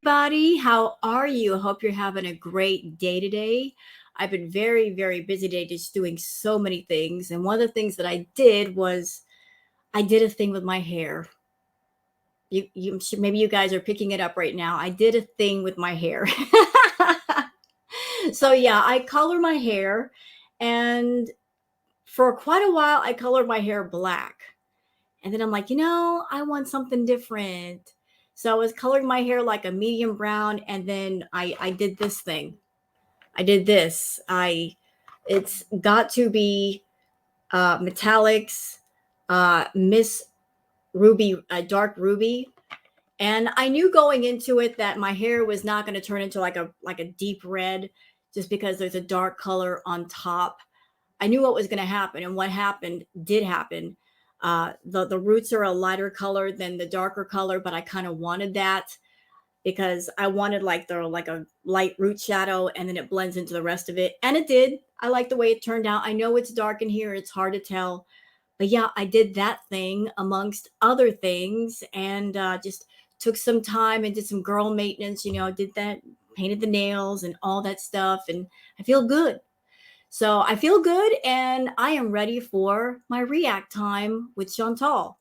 Everybody. How are you? I hope you're having a great day today. I've been very, very busy today just doing so many things. And one of the things that I did was I did a thing with my hair. Maybe you guys are picking it up right now. I did a thing with my hair. So yeah, I color my hair, and for quite a while I colored my hair black. And then I'm like, I want something different. So I was coloring my hair like a medium brown, and then I did this thing. I did this. I It's got to be metallics, Miss Ruby, dark ruby. And I knew going into it that my hair was not going to turn into like a deep red just because there's a dark color on top. I knew what was going to happen, and what happened did happen. The roots are a lighter color than the darker color, but I kind of wanted that because I wanted like a light root shadow, and then it blends into the rest of it, and it did. I like the way it turned out. I know it's dark in here; it's hard to tell, but yeah, I did that thing amongst other things, and just took some time and did some girl maintenance. Did that, painted the nails and all that stuff, and I feel good. So I feel good, and I am ready for my react time with Chantal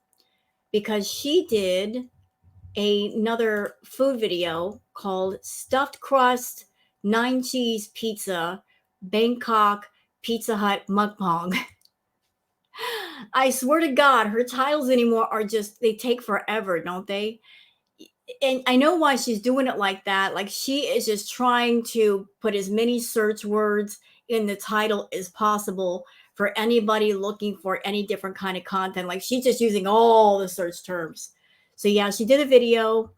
because she did another food video called Stuffed Crust 9 Cheese Pizza Bangkok Pizza Hut Mukbang. I swear to God, her titles anymore are just, they take forever, don't they? And I know why she's doing it like that. Like, she is just trying to put as many search words in the title as possible for anybody looking for any different kind of content. Like, she's just using all the search terms. So yeah, she did a video.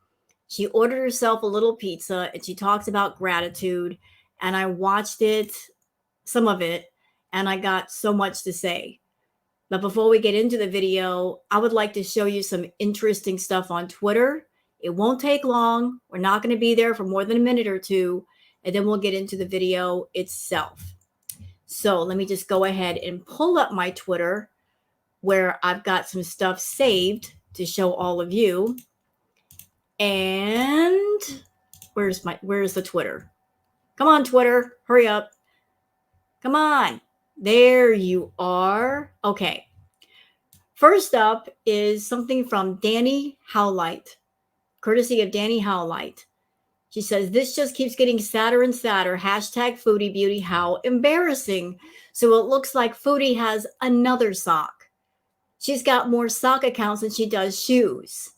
She ordered herself a little pizza, and she talks about gratitude. And I watched it, some of it, and I got so much to say. But before we get into the video, I would like to show you some interesting stuff on Twitter. It won't take long. We're not going to be there for more than a minute or two, and then we'll get into the video itself. So let me just go ahead and pull up my Twitter where I've got some stuff saved to show all of you. And where's the Twitter? Come on, Twitter, hurry up. Come on. There you are. Okay. First up is something from Danny Howlight, courtesy of Danny Howlight. She says, this just keeps getting sadder and sadder. Hashtag Foodie Beauty. How embarrassing. So it looks like Foodie has another sock. She's got more sock accounts than she does shoes.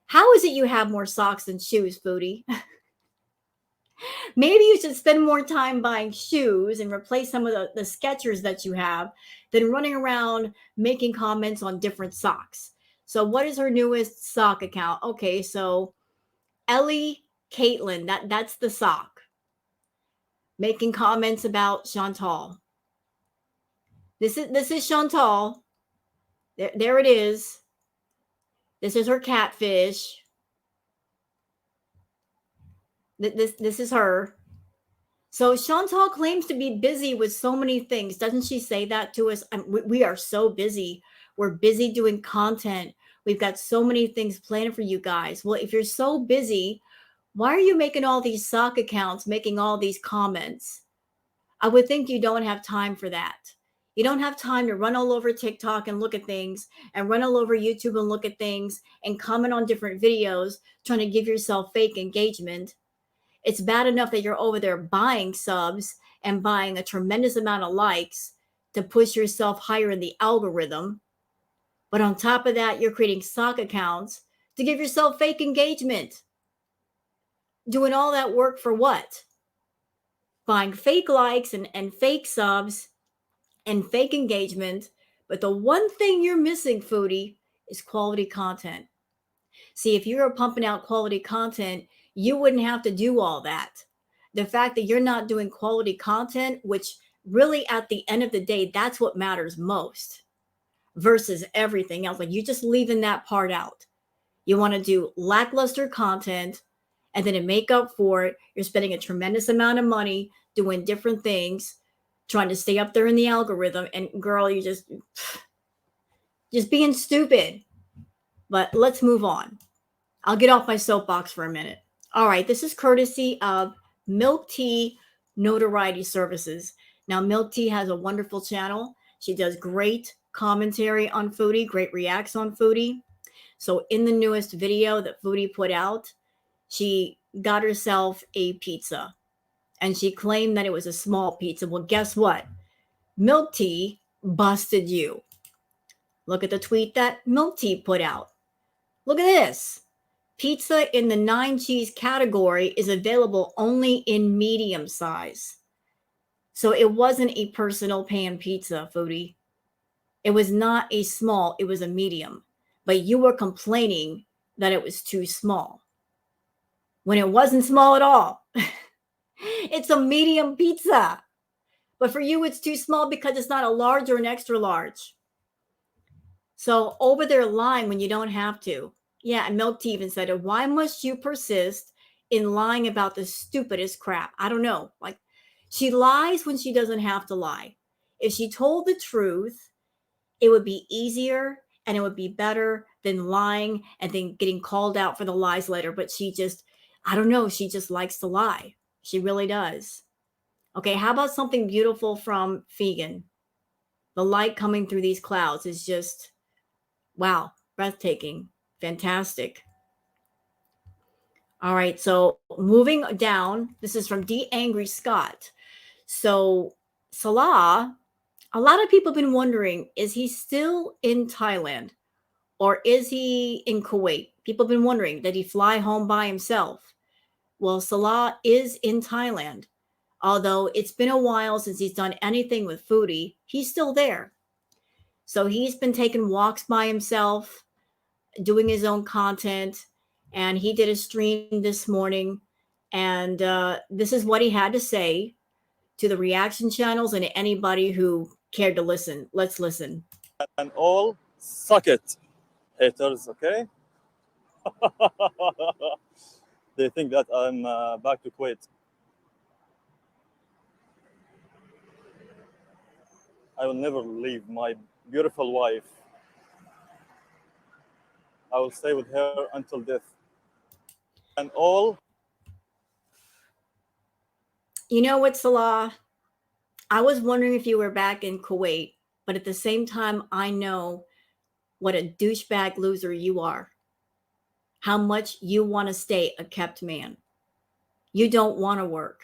How is it you have more socks than shoes, Foodie? Maybe you should spend more time buying shoes and replace some of the Skechers that you have than running around making comments on different socks. So what is her newest sock account? Okay, so Ellie Caitlin, that's the sock. Making comments about Chantal. This is Chantal. There it is. This is her catfish. This is her. So Chantal claims to be busy with so many things. Doesn't she say that to us? We are so busy. We're busy doing content. We've got so many things planned for you guys. Well, if you're so busy, why are you making all these sock accounts, making all these comments? I would think you don't have time for that. You don't have time to run all over TikTok and look at things, and run all over YouTube and look at things, and comment on different videos, trying to give yourself fake engagement. It's bad enough that you're over there buying subs and buying a tremendous amount of likes to push yourself higher in the algorithm. But on top of that, you're creating sock accounts to give yourself fake engagement. Doing all that work for what? Buying fake likes and fake subs and fake engagement. But the one thing you're missing, Foodie, is quality content. See, if you were pumping out quality content, you wouldn't have to do all that. The fact that you're not doing quality content, which really at the end of the day, that's what matters most versus everything else. Like, you're just leaving that part out. You want to do lackluster content, and then to make up for it, you're spending a tremendous amount of money doing different things, trying to stay up there in the algorithm. And girl, you just being stupid. But let's move on. I'll get off my soapbox for a minute. All right, this is courtesy of Milk Tea Notoriety Services. Now, Milk Tea has a wonderful channel. She does great commentary on foodie, great reacts on foodie. So, in the newest video that Foodie put out, she got herself a pizza and she claimed that it was a small pizza. Well, guess what? Milk Tea busted you. Look at the tweet that Milk Tea put out. Look at this. Pizza in the 9 cheese category is available only in medium size. So it wasn't a personal pan pizza, Foodie. It was not a small, it was a medium. But you were complaining that it was too small when it wasn't small at all. It's a medium pizza. But for you, it's too small because it's not a large or an extra large. So over there lying when you don't have to. Yeah, and Milk Tea even said, why must you persist in lying about the stupidest crap? I don't know. Like, she lies when she doesn't have to lie. If she told the truth, it would be easier and it would be better than lying and then getting called out for the lies later. But she just, I don't know, she just likes to lie. She really does. Okay, how about something beautiful from Vegan? The light coming through these clouds is just, wow, breathtaking, fantastic. All right, so moving down, this is from D. Angry Scott. So Salah, a lot of people have been wondering, is he still in Thailand or is he in Kuwait? People have been wondering, did he fly home by himself? Well, Salah is in Thailand. Although it's been a while since he's done anything with Foodie, he's still there. So he's been taking walks by himself, doing his own content, and he did a stream this morning. And this is what he had to say to the reaction channels and anybody who cared to listen. Let's listen. And all suck it, haters, okay? They think that I'm back to Kuwait. I will never leave my beautiful wife. I will stay with her until death. And all. You know what, Salah? I was wondering if you were back in Kuwait, but at the same time, I know what a douchebag loser you are. How much you want to stay a kept man. You don't want to work.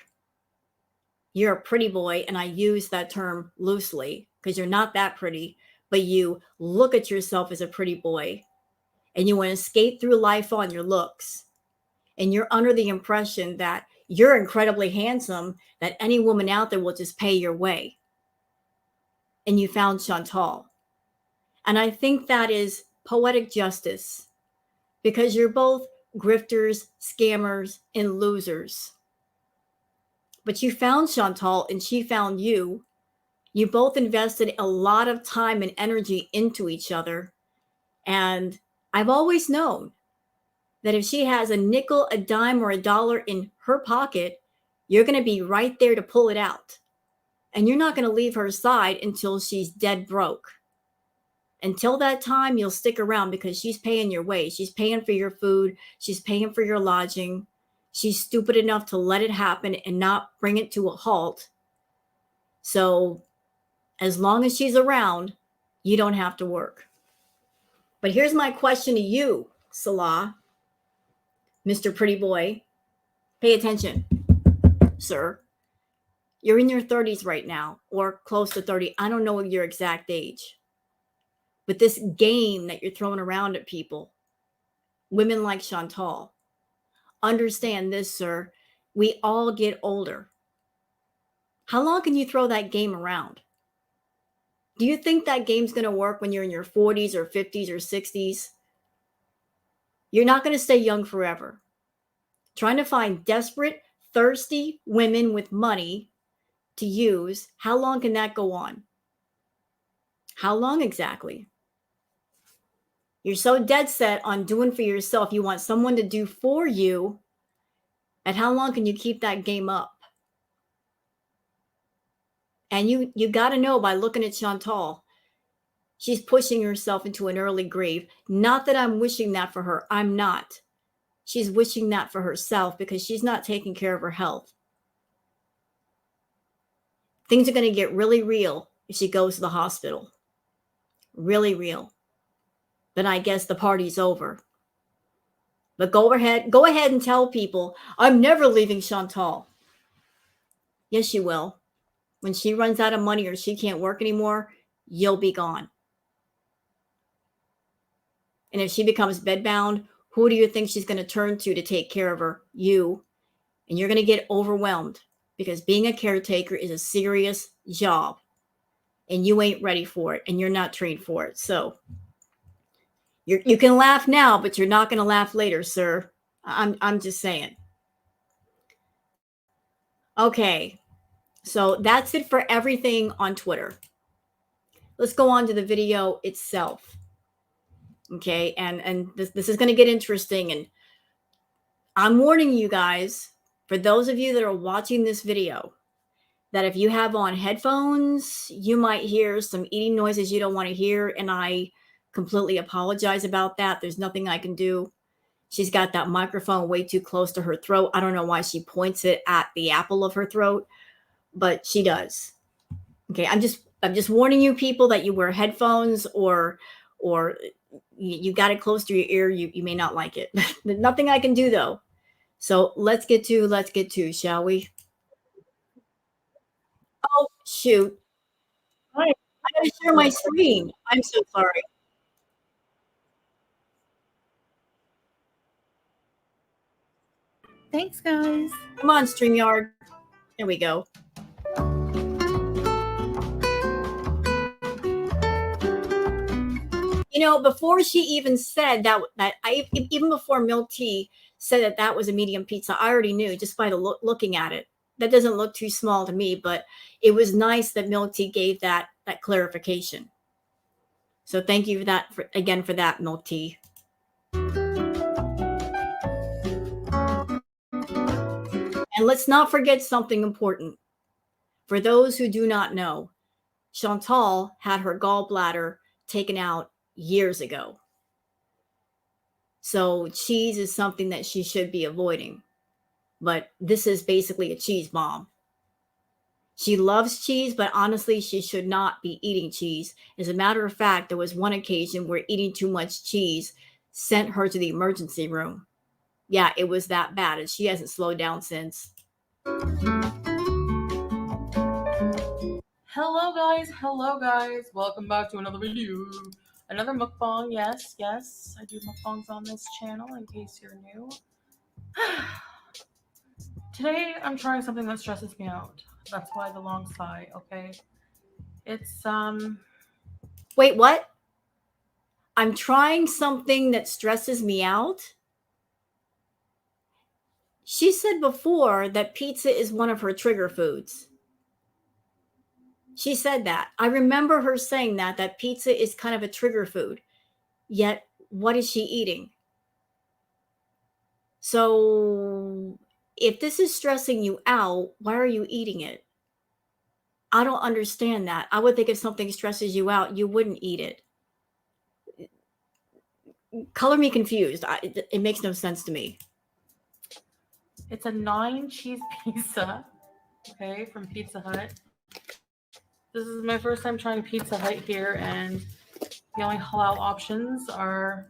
You're a pretty boy, and I use that term loosely because you're not that pretty, but you look at yourself as a pretty boy and you want to skate through life on your looks. And you're under the impression that you're incredibly handsome, that any woman out there will just pay your way. And you found Chantal. And I think that is poetic justice because you're both grifters, scammers, and losers. But you found Chantal and she found you. You both invested a lot of time and energy into each other. And I've always known that if she has a nickel, a dime, or a dollar in her pocket, you're going to be right there to pull it out. And you're not going to leave her side until she's dead broke. Until that time, you'll stick around because she's paying your way. She's paying for your food. She's paying for your lodging. She's stupid enough to let it happen and not bring it to a halt. So as long as she's around, you don't have to work. But here's my question to you, Salah, Mr. Pretty Boy. Pay attention, sir. You're in your 30s right now, or close to 30. I don't know your exact age. But this game that you're throwing around at people, women like Chantal, understand this, sir. We all get older. How long can you throw that game around? Do you think that game's going to work when you're in your 40s or 50s or 60s? You're not going to stay young forever. Trying to find desperate, thirsty women with money to use, how long can that go on? How long exactly? You're so dead set on doing for yourself. You want someone to do for you. And how long can you keep that game up? And you got to know by looking at Chantal, she's pushing herself into an early grave. Not that I'm wishing that for her. I'm not. She's wishing that for herself because she's not taking care of her health. Things are going to get really real if she goes to the hospital. Really real. Then I guess the party's over. But go ahead and tell people, I'm never leaving Chantal. Yes, you will. When she runs out of money or she can't work anymore, you'll be gone. And if she becomes bedbound, who do you think she's going to turn to take care of her? You. And you're going to get overwhelmed because being a caretaker is a serious job and you ain't ready for it and you're not trained for it. So you can laugh now, but you're not going to laugh later, sir. I'm just saying. Okay. So that's it for everything on Twitter. Let's go on to the video itself. Okay. And this is going to get interesting. And I'm warning you guys, for those of you that are watching this video, that if you have on headphones, you might hear some eating noises you don't want to hear. And I completely apologize about that. There's nothing I can do. She's got that microphone way too close to her throat. I don't know why she points it at the apple of her throat, but she does. Okay, I'm just warning you people that you wear headphones or you got it close to your ear. You may not like it. Nothing I can do though. So let's get to, shall we? Oh, shoot. All right. I gotta share my screen. I'm so sorry. Thanks, guys. Come on, StreamYard. There we go. You know, before she even said even before Milk Tea said that was a medium pizza, I already knew just by the looking at it. That doesn't look too small to me, but it was nice that Milk Tea gave that clarification. So thank you for that, for that, Milk Tea. And let's not forget something important. For those who do not know, Chantal had her gallbladder taken out years ago. So cheese is something that she should be avoiding. But this is basically a cheese bomb. She loves cheese, but honestly, she should not be eating cheese. As a matter of fact, there was one occasion where eating too much cheese sent her to the emergency room. Yeah, it was that bad, and she hasn't slowed down since. Hello, guys. Welcome back to another video. Another mukbang. Yes, I do mukbangs on this channel in case you're new. Today, I'm trying something that stresses me out. That's why the long sigh, okay? It's, Wait, what? I'm trying something that stresses me out? She said before that pizza is one of her trigger foods. She said that. I remember her saying that pizza is kind of a trigger food. Yet, what is she eating? So, if this is stressing you out, why are you eating it? I don't understand that. I would think if something stresses you out, you wouldn't eat it. Color me confused. It makes no sense to me. it's a 9-cheese pizza, okay, from Pizza Hut. This is my first time trying Pizza Hut here, and the only halal options are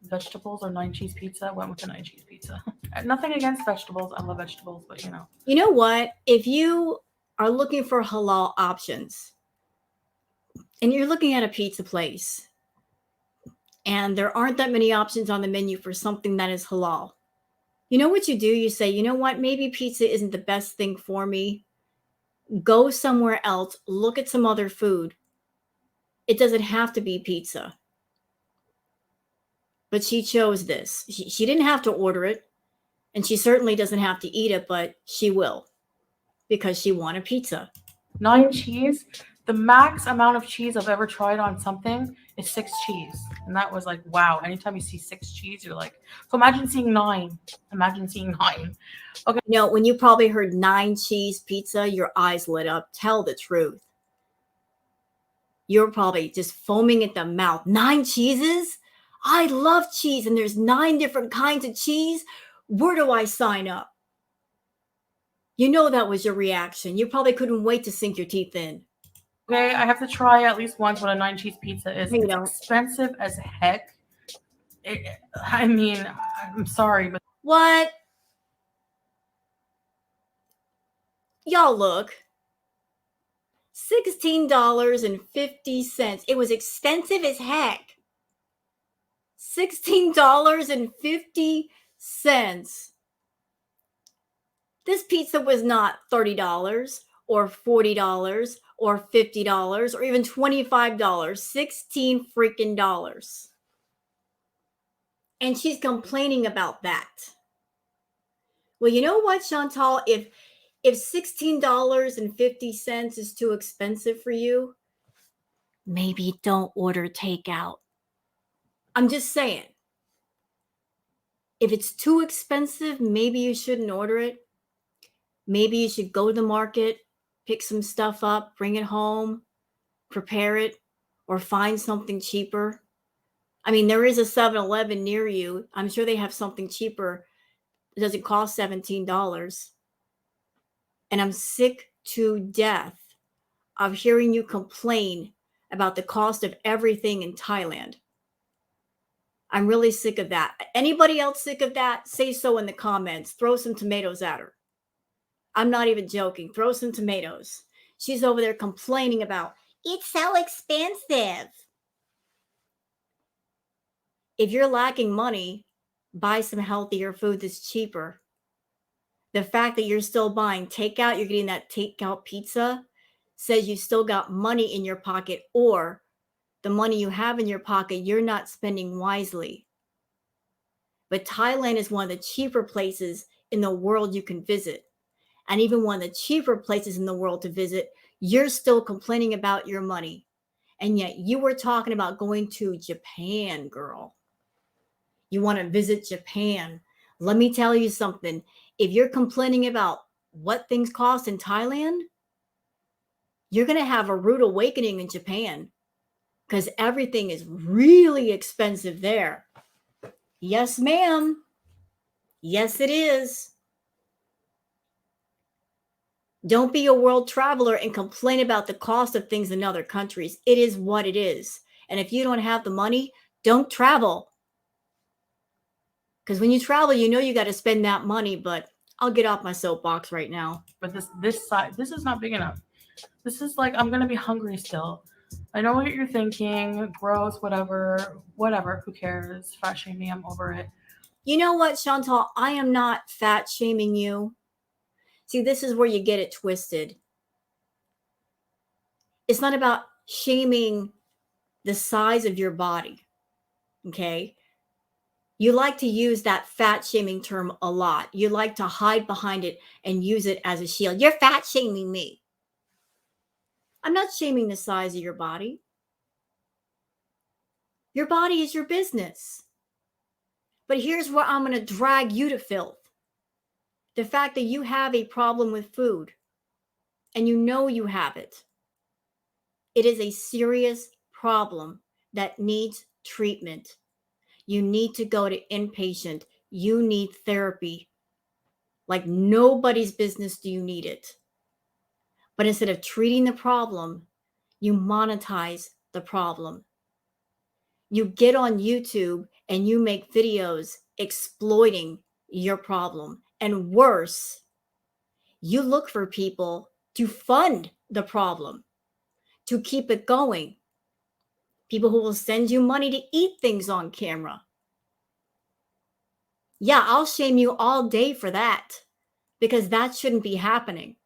vegetables or 9-cheese pizza. Went with the 9-cheese pizza. Nothing against vegetables. I love vegetables, but you know. You know what? If you are looking for halal options and you're looking at a pizza place and there aren't that many options on the menu for something that is halal, you know what you do? You say, you know what? Maybe pizza isn't the best thing for me. Go somewhere else. Look at some other food. It doesn't have to be pizza. But she chose this. She didn't have to order it. And she certainly doesn't have to eat it, but she will because she wanted pizza. 9 cheese. The max amount of cheese I've ever tried on something is 6 cheese. And that was like, wow. Anytime you see 6 cheese, you're like, so imagine seeing 9. Okay. You know, when you probably heard 9 cheese pizza, your eyes lit up. Tell the truth. You're probably just foaming at the mouth. 9 cheeses? I love cheese and there's 9 different kinds of cheese. Where do I sign up? You know that was your reaction. You probably couldn't wait to sink your teeth in. Okay, I have to try at least once what a 9-cheese pizza is. No, you It's don't. expensive as heck. I mean, I'm sorry, but What? Y'all look. $16.50. It was expensive as heck. $16.50. This pizza was not $30 or $40 or $50 or even $25. 16 freaking dollars. And she's complaining about that. Well, you know what, Chantal? If $16.50 is too expensive for you, maybe don't order takeout. I'm just saying. If it's too expensive, maybe you shouldn't order it. Maybe you should go to the market, pick some stuff up, bring it home, prepare it, or find something cheaper. I mean, there is a 7-Eleven near you. I'm sure they have something cheaper. It doesn't cost $17. And I'm sick to death of hearing you complain about the cost of everything in Thailand. I'm really sick of that. Anybody else sick of that? Say so in the comments. Throw some tomatoes at her. I'm not even joking. Throw some tomatoes. She's over there complaining about, it's so expensive. If you're lacking money, buy some healthier food that's cheaper. The fact that you're still buying takeout, you're getting that takeout pizza, says you still got money in your pocket, or the money you have in your pocket, you're not spending wisely. But Thailand is one of the cheaper places in the world you can visit. And even one of the cheaper places in the world to visit, you're still complaining about your money. And yet you were talking about going to Japan, girl. You want to visit Japan. Let me tell you something. If you're complaining about what things cost in Thailand, you're going to have a rude awakening in Japan because everything is really expensive there. Yes, ma'am. Yes, it is. Don't be a world traveler and complain about the cost of things in other countries. It is what it is. And if you don't have the money, don't travel. Because when you travel, you know you got to spend that money. But I'll get off my soapbox right now. But this side, this is not big enough. This is like, I'm gonna be hungry still. I know what you're thinking. Gross, whatever. Who cares? Fat shaming, I'm over it. You know what, Chantal? I am not fat shaming you. See, this is where you get it twisted. It's not about shaming the size of your body. Okay? You like to use that fat shaming term a lot. You like to hide behind it and use it as a shield. You're fat shaming me. I'm not shaming the size of your body. Your body is your business. But here's where I'm going to drag you to filth. The fact that you have a problem with food and you know you have it. It is a serious problem that needs treatment. You need to go to inpatient. You need therapy. Like nobody's business do you need it. But instead of treating the problem, you monetize the problem. You get on YouTube and you make videos exploiting your problem. And worse, you look for people to fund the problem, to keep it going. People who will send you money to eat things on camera. Yeah, I'll shame you all day for that because that shouldn't be happening.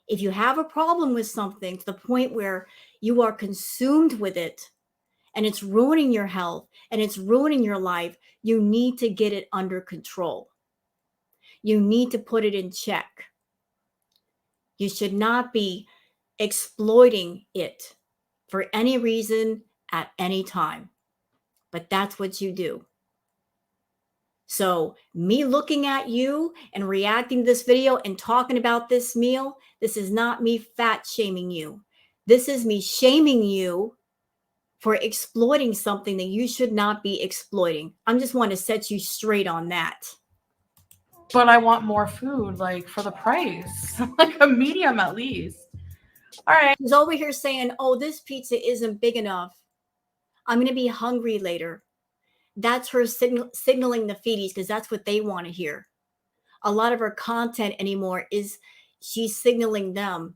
If you have a problem with something to the point where you are consumed with it and it's ruining your health and it's ruining your life, you need to get it under control. You need to put it in check. You should not be exploiting it for any reason at any time. But that's what you do. So me looking at you and reacting to this video and talking about this meal, this is not me fat shaming you. This is me shaming you for exploiting something that you should not be exploiting. I just want to set you straight on that. But I want more food, like for the price, like a medium at least. All right. She's over here saying, oh, this pizza isn't big enough. I'm going to be hungry later. That's her signaling the feedies because that's what they want to hear. A lot of her content anymore is she's signaling them.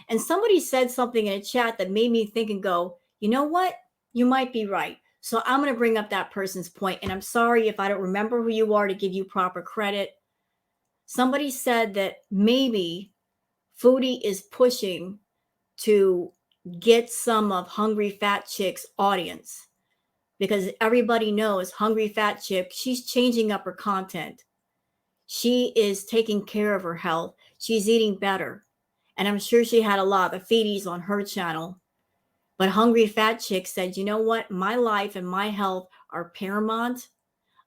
And somebody said something in a chat that made me think and go, you know what? You might be right. So I'm going to bring up that person's point. And I'm sorry if I don't remember who you are to give you proper credit. Somebody said that maybe Foodie is pushing to get some of Hungry Fat Chick's audience because everybody knows Hungry Fat Chick, she's changing up her content. She is taking care of her health. She's eating better. And I'm sure she had a lot of feedies on her channel. But Hungry Fat Chick said, you know what? My life and my health are paramount.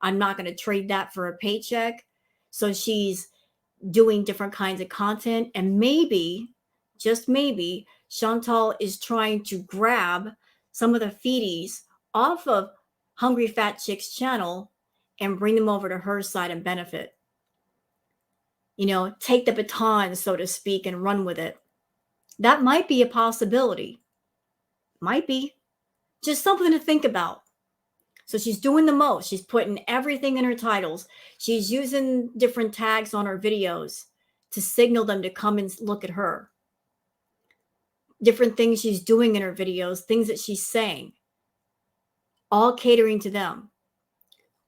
I'm not going to trade that for a paycheck. So she's doing different kinds of content. And maybe, just maybe, Chantal is trying to grab some of the feedies off of Hungry Fat Chick's channel and bring them over to her side and benefit. You know, take the baton, so to speak, and run with it. That might be a possibility. Might be. Just something to think about. So she's doing the most. She's putting everything in her titles. She's using different tags on her videos to signal them to come and look at her. Different things she's doing in her videos, things that she's saying, all catering to them.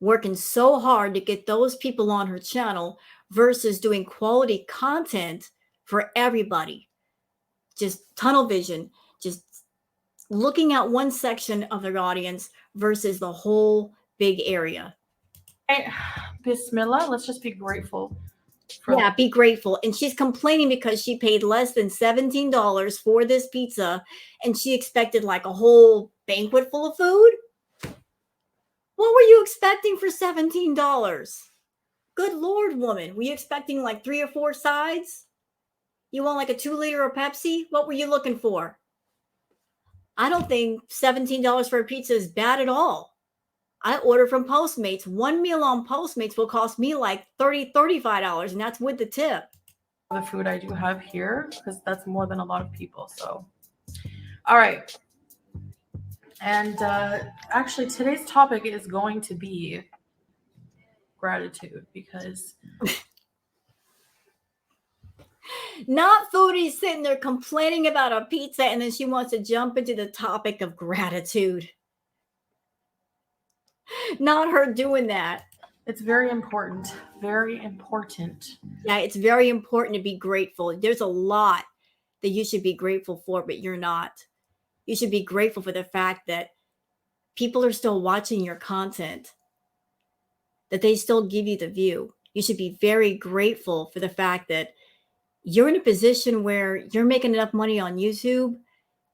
Working so hard to get those people on her channel versus doing quality content for everybody. Just tunnel vision, just looking at one section of their audience versus the whole big area. Hey, Bismillah, let's just be grateful. Yeah, be grateful. And she's complaining because she paid less than $17 for this pizza and she expected like a whole banquet full of food. What were you expecting for $17? Good Lord, woman. Were you expecting like 3 or 4 sides? You want like a 2-liter of Pepsi? What were you looking for? I don't think $17 for a pizza is bad at all. I order from Postmates. One meal on Postmates will cost me like $30, $35, and that's with the tip. The food I do have here, because that's more than a lot of people. So, all right. And actually, today's topic is going to be gratitude because not Foodie sitting there complaining about a pizza and then she wants to jump into the topic of gratitude. Not her doing that. It's very important. Very important. Yeah, it's very important to be grateful. There's a lot that you should be grateful for, but you're not. You should be grateful for the fact that people are still watching your content, that they still give you the view. You should be very grateful for the fact that you're in a position where you're making enough money on YouTube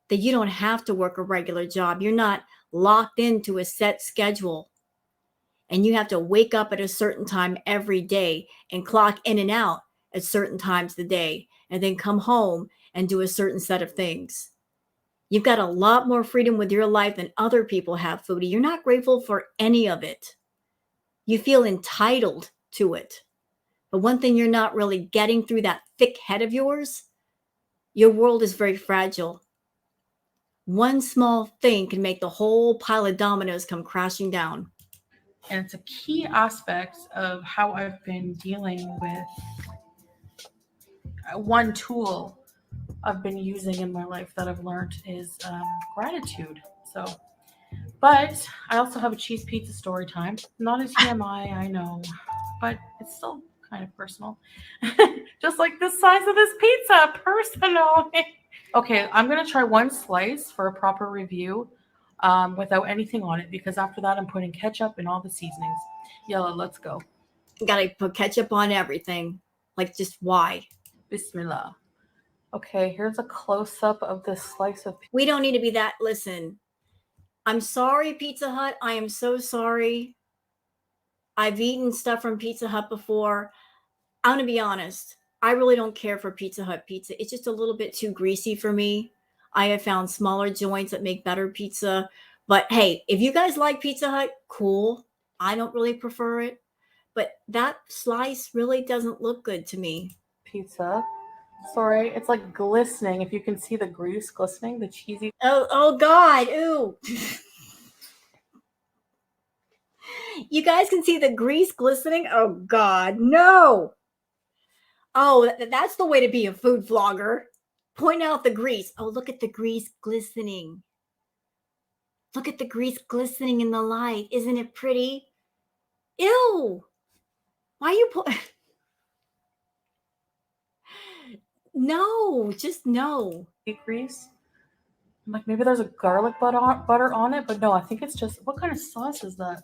that you don't have to work a regular job. You're not locked into a set schedule and you have to wake up at a certain time every day and clock in and out at certain times of the day and then come home and do a certain set of things. You've got a lot more freedom with your life than other people have, Foodie. You're not grateful for any of it. You feel entitled to it. But one thing you're not really getting through that thick head of yours, your world is very fragile. One small thing can make the whole pile of dominoes come crashing down. And it's a key aspect of how I've been dealing with one tool I've been using in my life that I've learned is gratitude. So, but I also have a cheese pizza story time. Not a TMI, I know, but it's still kind of personal. Just like the size of this pizza, personal. Okay, I'm going to try one slice for a proper review without anything on it because after that I'm putting ketchup and all the seasonings. Yella, let's go. Gotta put ketchup on everything. Like, just why? Bismillah. Okay, here's a close-up of this slice of pizza. We don't need to be that. Listen, I'm sorry, Pizza Hut. I am so sorry. I've eaten stuff from Pizza Hut before. I'm going to be honest. I really don't care for Pizza Hut pizza. It's just a little bit too greasy for me. I have found smaller joints that make better pizza. But hey, if you guys like Pizza Hut, cool. I don't really prefer it. But that slice really doesn't look good to me. Pizza. Sorry, it's like glistening. If you can see the grease glistening, the cheesy. Oh God, ooh. You guys can see the grease glistening? Oh God, no. Oh, that's the way to be a food vlogger. Point out the grease. Oh, look at the grease glistening. Look at the grease glistening in the light. Isn't it pretty? Ew. Why you put No, just no. grease. I'm like, maybe there's a garlic butter on it, but no, I think it's just, what kind of sauce is that?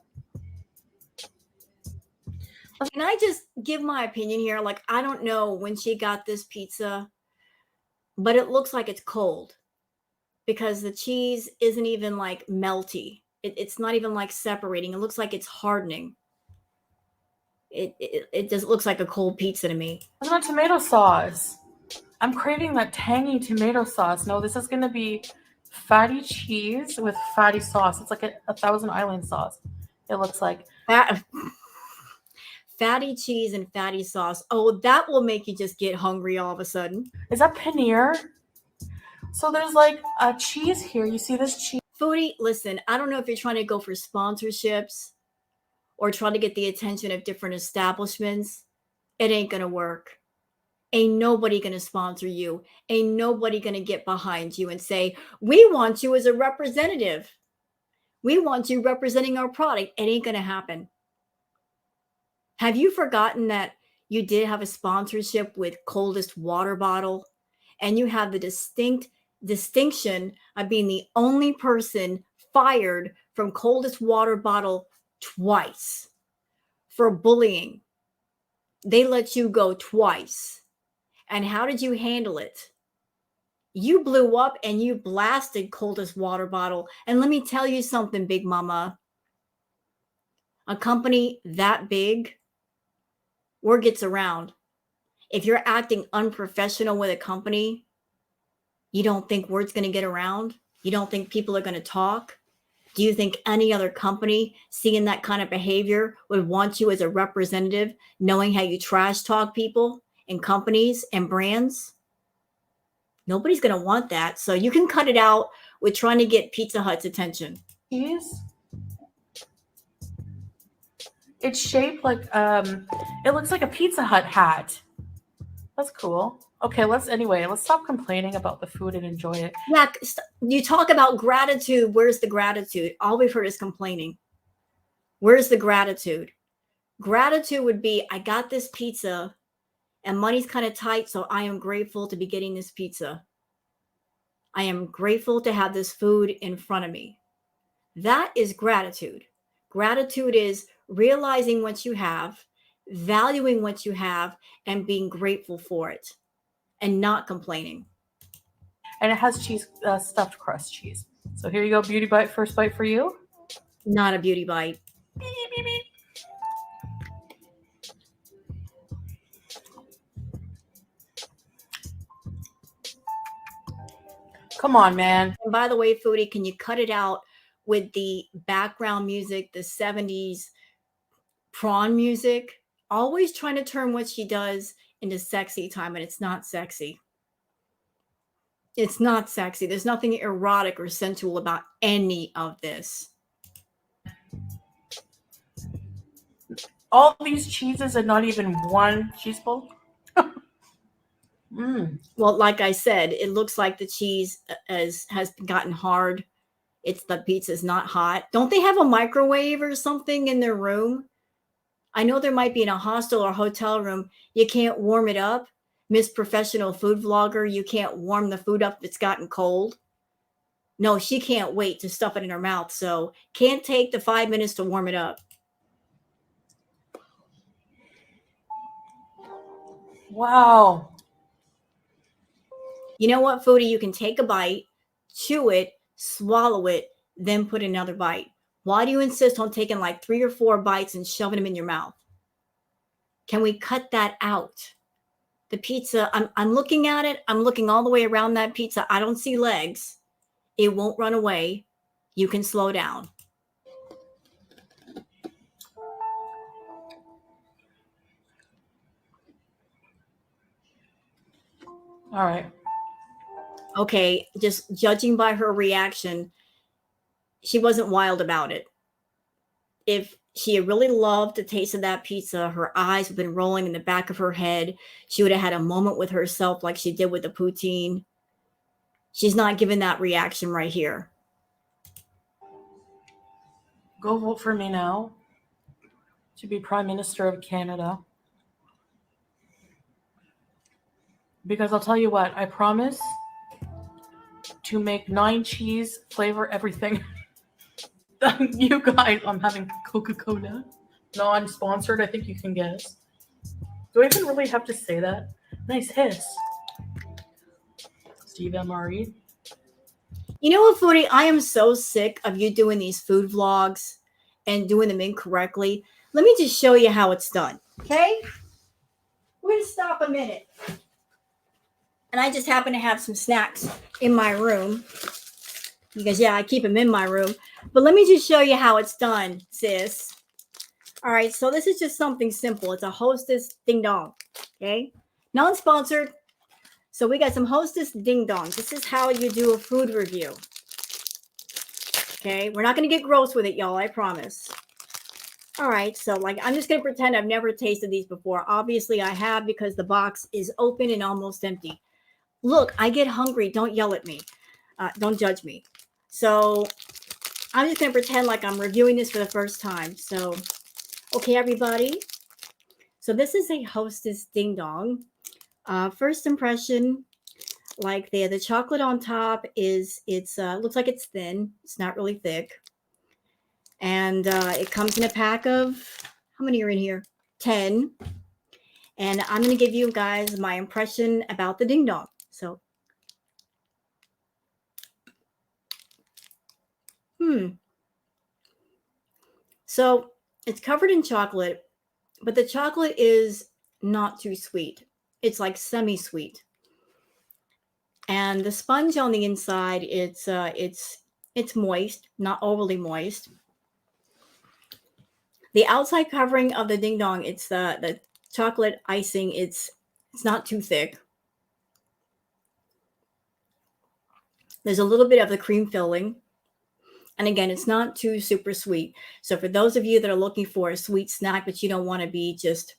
Can I just give my opinion here? Like, I don't know when she got this pizza, but it looks like it's cold because the cheese isn't even like melty. It's not even like separating. It looks like it's hardening. It just looks like a cold pizza to me. It's not tomato sauce. I'm craving that tangy tomato sauce. No, this is going to be fatty cheese with fatty sauce. It's like a Thousand Island sauce. It looks like. Fatty cheese and fatty sauce. Oh, that will make you just get hungry all of a sudden. Is that paneer? So there's like a cheese here. You see this cheese? Foodie, listen, I don't know if you're trying to go for sponsorships or trying to get the attention of different establishments. It ain't going to work. Ain't nobody going to sponsor you. Ain't nobody going to get behind you and say, we want you as a representative. We want you representing our product. It ain't going to happen. Have you forgotten that you did have a sponsorship with Coldest Water Bottle? And you have the distinction of being the only person fired from Coldest Water Bottle twice for bullying. They let you go twice. And how did you handle it? You blew up and you blasted Coldest Water Bottle. And let me tell you something, Big Mama. A company that big, word gets around. If you're acting unprofessional with a company, you don't think word's going to get around? You don't think people are going to talk? Do you think any other company seeing that kind of behavior would want you as a representative, knowing how you trash talk people and companies and brands? Nobody's going to want that. So you can cut it out with trying to get Pizza Hut's attention. Cheese. It's shaped like it looks like a Pizza Hut hat. That's cool. Okay, let's stop complaining about the food and enjoy it. Yeah, you talk about gratitude. Where's the gratitude? All we've heard is complaining. Where's the gratitude? Gratitude would be, I got this pizza and money's kind of tight, so I am grateful to be getting this pizza. I am grateful to have this food in front of me. That is gratitude. Gratitude is realizing what you have, valuing what you have, and being grateful for it, and not complaining. And it has cheese, stuffed crust cheese. So here you go, beauty bite, first bite for you. Not a beauty bite. Beep, beep, beep. Come on, man. And by the way, Foodie, can you cut it out with the background music, the 70s prawn music? Always trying to turn what she does into sexy time, and it's not sexy. It's not sexy. There's nothing erotic or sensual about any of this. All these cheeses and not even one cheese ball. Well, like I said, it looks like the cheese has gotten hard. The pizza's not hot. Don't they have a microwave or something in their room? I know there might be in a hostel or hotel room. You can't warm it up. Miss Professional Food Vlogger, you can't warm the food up if it's gotten cold. No, she can't wait to stuff it in her mouth. So can't take the 5 minutes to warm it up. Wow. You know what, Foodie? You can take a bite, chew it, swallow it, then put another bite. Why do you insist on taking like 3 or 4 bites and shoving them in your mouth? Can we cut that out? the pizza, I'm looking at it. I'm looking all the way around that pizza. I don't see legs. It won't run away. You can slow down. All right. Okay, just judging by her reaction, she wasn't wild about it. If she had really loved the taste of that pizza, her eyes would have been rolling in the back of her head. She would have had a moment with herself like she did with the poutine. She's not giving that reaction right here. Go vote for me now to be Prime Minister of Canada. Because I'll tell you what, I promise to make 9 cheese flavor everything. You guys, I'm having Coca-Cola. Non-sponsored, I think you can guess. Do I even really have to say that? Nice hiss. Steve MRE. You know what, Foodie? I am so sick of you doing these food vlogs and doing them incorrectly. Let me just show you how it's done, okay? We're going to stop a minute. And I just happen to have some snacks in my room. Because, yeah, I keep them in my room. But let me just show you how it's done, sis. All right, so this is just something simple. It's a Hostess Ding Dong, okay? Non-sponsored. So we got some Hostess Ding Dongs. This is how you do a food review. Okay, we're not going to get gross with it, y'all, I promise. All right, so like I'm just going to pretend I've never tasted these before. Obviously, I have because the box is open and almost empty. Look, I get hungry. Don't yell at me. Don't judge me. So I'm just going to pretend like I'm reviewing this for the first time. So, okay, everybody. So this is a Hostess Ding Dong. First impression, like the chocolate on top is looks like it's thin. It's not really thick. And it comes in a pack of, how many are in here? 10. And I'm going to give you guys my impression about the Ding Dong. So, So it's covered in chocolate, but the chocolate is not too sweet. It's like semi-sweet. And the sponge on the inside, it's moist, not overly moist. The outside covering of the Ding Dong, it's the chocolate icing. It's not too thick. There's a little bit of the cream filling. And again, it's not too super sweet. So for those of you that are looking for a sweet snack, but you don't want to be just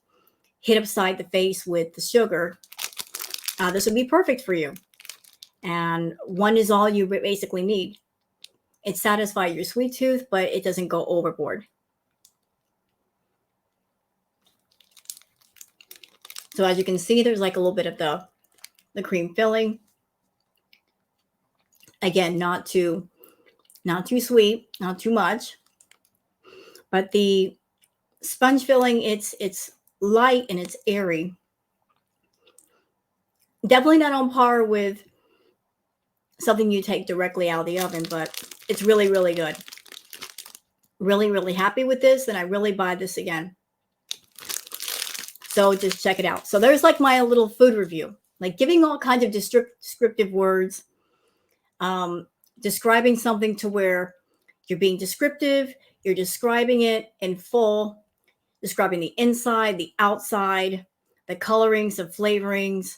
hit upside the face with the sugar, this would be perfect for you. And one is all you basically need. It satisfies your sweet tooth, but it doesn't go overboard. So as you can see, there's like a little bit of the cream filling. Again, not too sweet, not too much. But the sponge filling, it's light and it's airy. Definitely not on par with something you take directly out of the oven, but it's really, really good. Really, really happy with this, and I really buy this again. So just check it out. So there's like my little food review, like giving all kinds of descriptive words, describing something to where you're being descriptive, you're describing it in full, describing the inside, the outside, the colorings, the flavorings,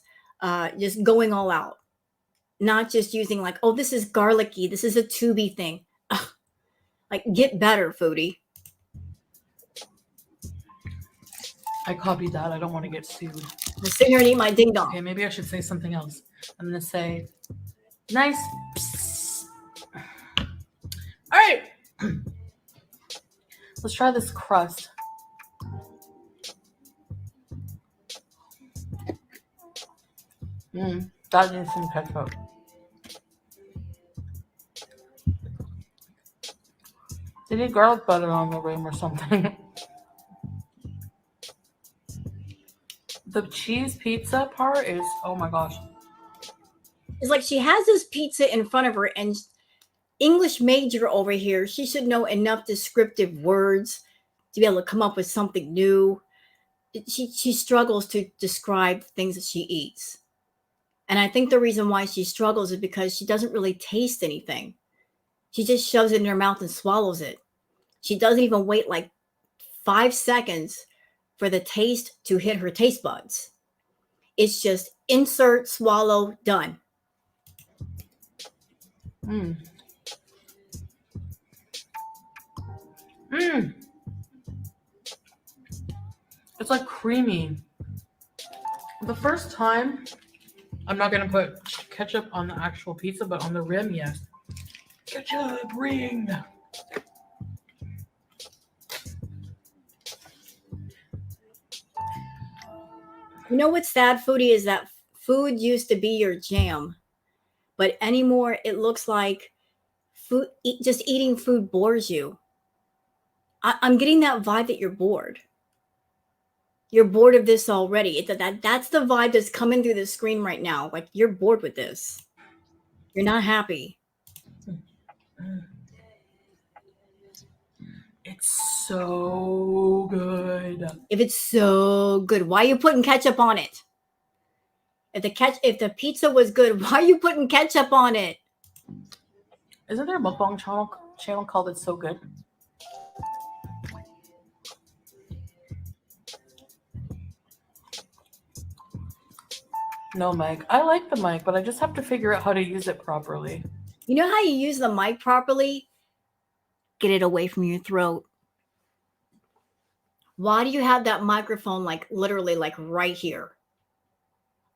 just going all out. Not just using like, oh, this is garlicky, this is a tubey thing. Ugh. Like, get better, foodie. I copied that. I don't want to get sued. I'm sit here and eat my ding dong. Okay, maybe I should say something else. I'm going to say, nice. Psst. All right. Let's try this crust. That needs some ketchup. They need garlic butter on the rim or something. The cheese pizza part is, oh my gosh. It's like she has this pizza in front of her, and English major over here, she should know enough descriptive words to be able to come up with something new. she struggles to describe things that she eats. And I think the reason why she struggles is because she doesn't really taste anything. She just shoves it in her mouth and swallows it. She doesn't even wait like 5 seconds for the taste to hit her taste buds. It's just insert, swallow, done. Mm. Mm. It's like creamy. The first time, I'm not going to put ketchup on the actual pizza, but on the rim, yes. Ketchup ring. You know what's sad, foodie, is that food used to be your jam, but anymore it looks like just eating food bores you. I'm getting that vibe that you're bored. You're bored of this already. That's the vibe that's coming through the screen right now. Like you're bored with this. You're not happy. It's so good. If it's so good, why are you putting ketchup on it? If the pizza was good, why are you putting ketchup on it? Isn't there a mukbang channel called It's So Good? No mic. I like the mic, but I just have to figure out how to use it properly. You know how you use the mic properly? Get it away from your throat. Why do you have that microphone like literally like right here?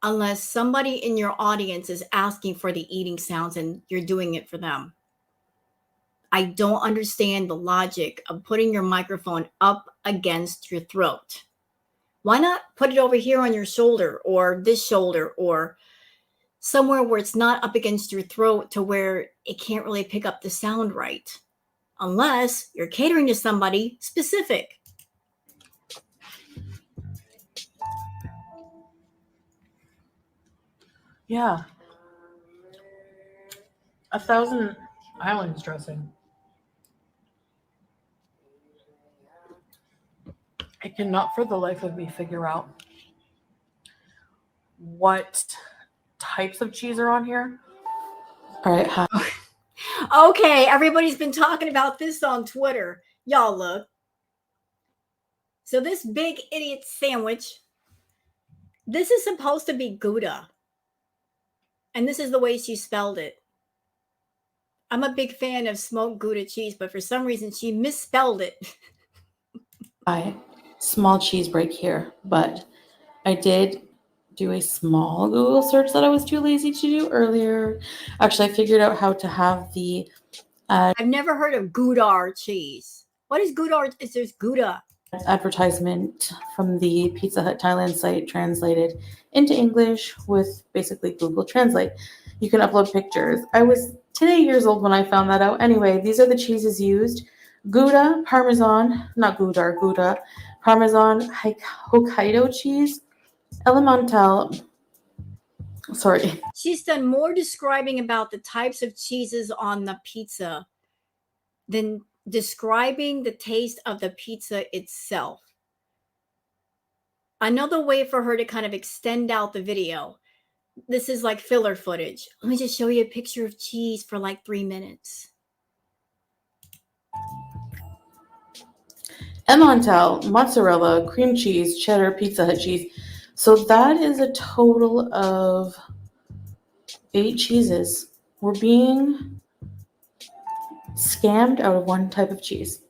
Unless somebody in your audience is asking for the eating sounds and you're doing it for them. I don't understand the logic of putting your microphone up against your throat. Why not put it over here on your shoulder or this shoulder or somewhere where it's not up against your throat to where it can't really pick up the sound right? Unless you're catering to somebody specific. Yeah. 1,000 Islands dressing. I cannot for the life of me figure out what types of cheese are on here. All right. Hi. Okay, everybody's been talking about this on Twitter. Y'all look. So this big idiot sandwich, this is supposed to be Gouda. And this is the way she spelled it. I'm a big fan of smoked Gouda cheese, but for some reason she misspelled it. Hi. Small cheese break here, but I did do a small Google search that I was too lazy to do earlier. Actually, I figured out how to have the I've never heard of Gouda cheese. What is Gouda? There's Gouda. advertisement from the Pizza Hut Thailand site translated into English with basically Google Translate. You can upload pictures. I was 10 years old when I found that out. Anyway, these are the cheeses used. Gouda, Parmesan, not Gouda, Gouda, Parmesan, Hokkaido cheese, Elemental, sorry. She's done more describing about the types of cheeses on the pizza than describing the taste of the pizza itself. Another way for her to kind of extend out the video. This is like filler footage. Let me just show you a picture of cheese for like 3 minutes. Emmental, mozzarella, cream cheese, cheddar, Pizza Hut cheese. So that is a total of 8 cheeses. We're being scammed out of one type of cheese.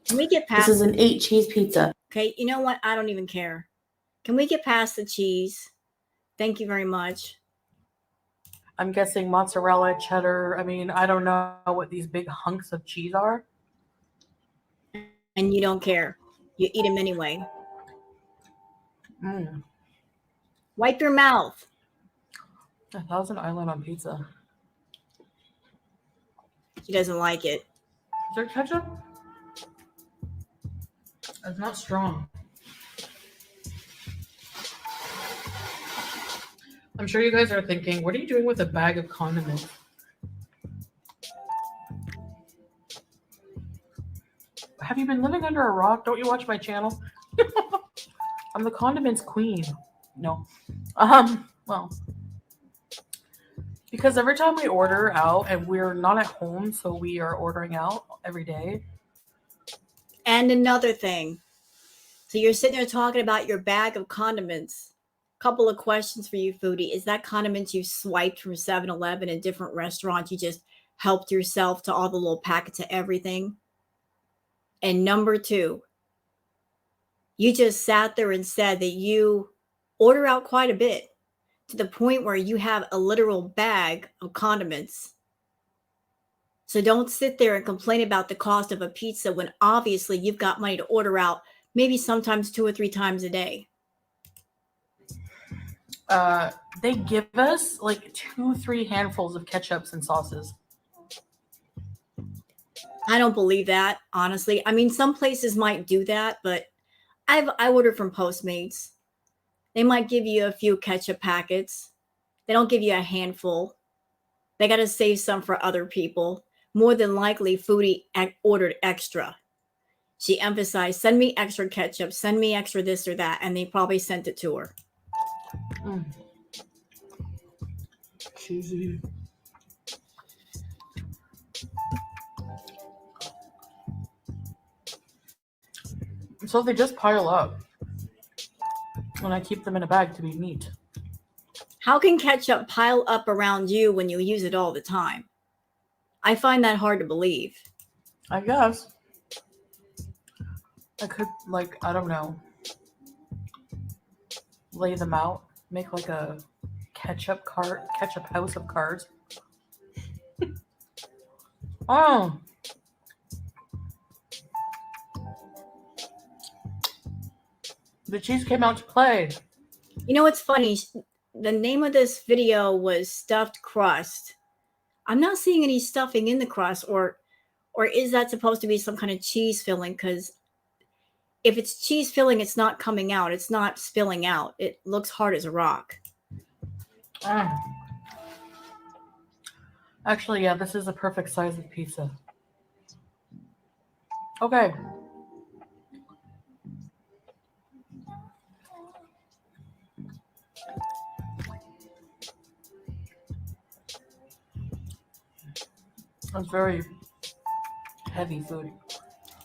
Can we get past This is an 8 cheese pizza. Okay, you know what? I don't even care. Can we get past the cheese? Thank you very much. I'm guessing mozzarella, cheddar. I mean, I don't know what these big hunks of cheese are. And you don't care. You eat them anyway. Wipe your mouth. 1,000 Island on pizza. She doesn't like it. Is there ketchup? It's not strong. I'm sure you guys are thinking, what are you doing with a bag of condiments? Have you been living under a rock? Don't you watch my channel? I'm the condiments queen. No. Well, because every time we order out and we're not at home, so we are ordering out every day. And another thing. So you're sitting there talking about your bag of condiments. Couple of questions for you, foodie. Is that condiments you swiped from 7-Eleven in different restaurants? You just helped yourself to all the little packets of everything? And number two, you just sat there and said that you order out quite a bit to the point where you have a literal bag of condiments. So don't sit there and complain about the cost of a pizza when obviously you've got money to order out maybe sometimes 2 or 3 times a day. They give us like 2-3 handfuls of ketchups and sauces. I don't believe that, honestly. I mean, some places might do that, but I ordered from Postmates. They might give you a few ketchup packets. They don't give you a handful. They got to save some for other people. More than likely, foodie ordered extra. She emphasized, send me extra ketchup, send me extra this or that, and they probably sent it to her. Cheesy. So they just pile up when I keep them in a bag to be neat. How can ketchup pile up around you when you use it all the time? I find that hard to believe. I guess. I could, like, I don't know, lay them out, make like a ketchup house of cards. Oh. The cheese came out to play. You know what's funny? The name of this video was Stuffed Crust. I'm not seeing any stuffing in the crust, or is that supposed to be some kind of cheese filling? Because if it's cheese filling, it's not coming out. It's not spilling out. It looks hard as a rock. Actually, yeah, this is a perfect size of pizza. Okay. It's very heavy food.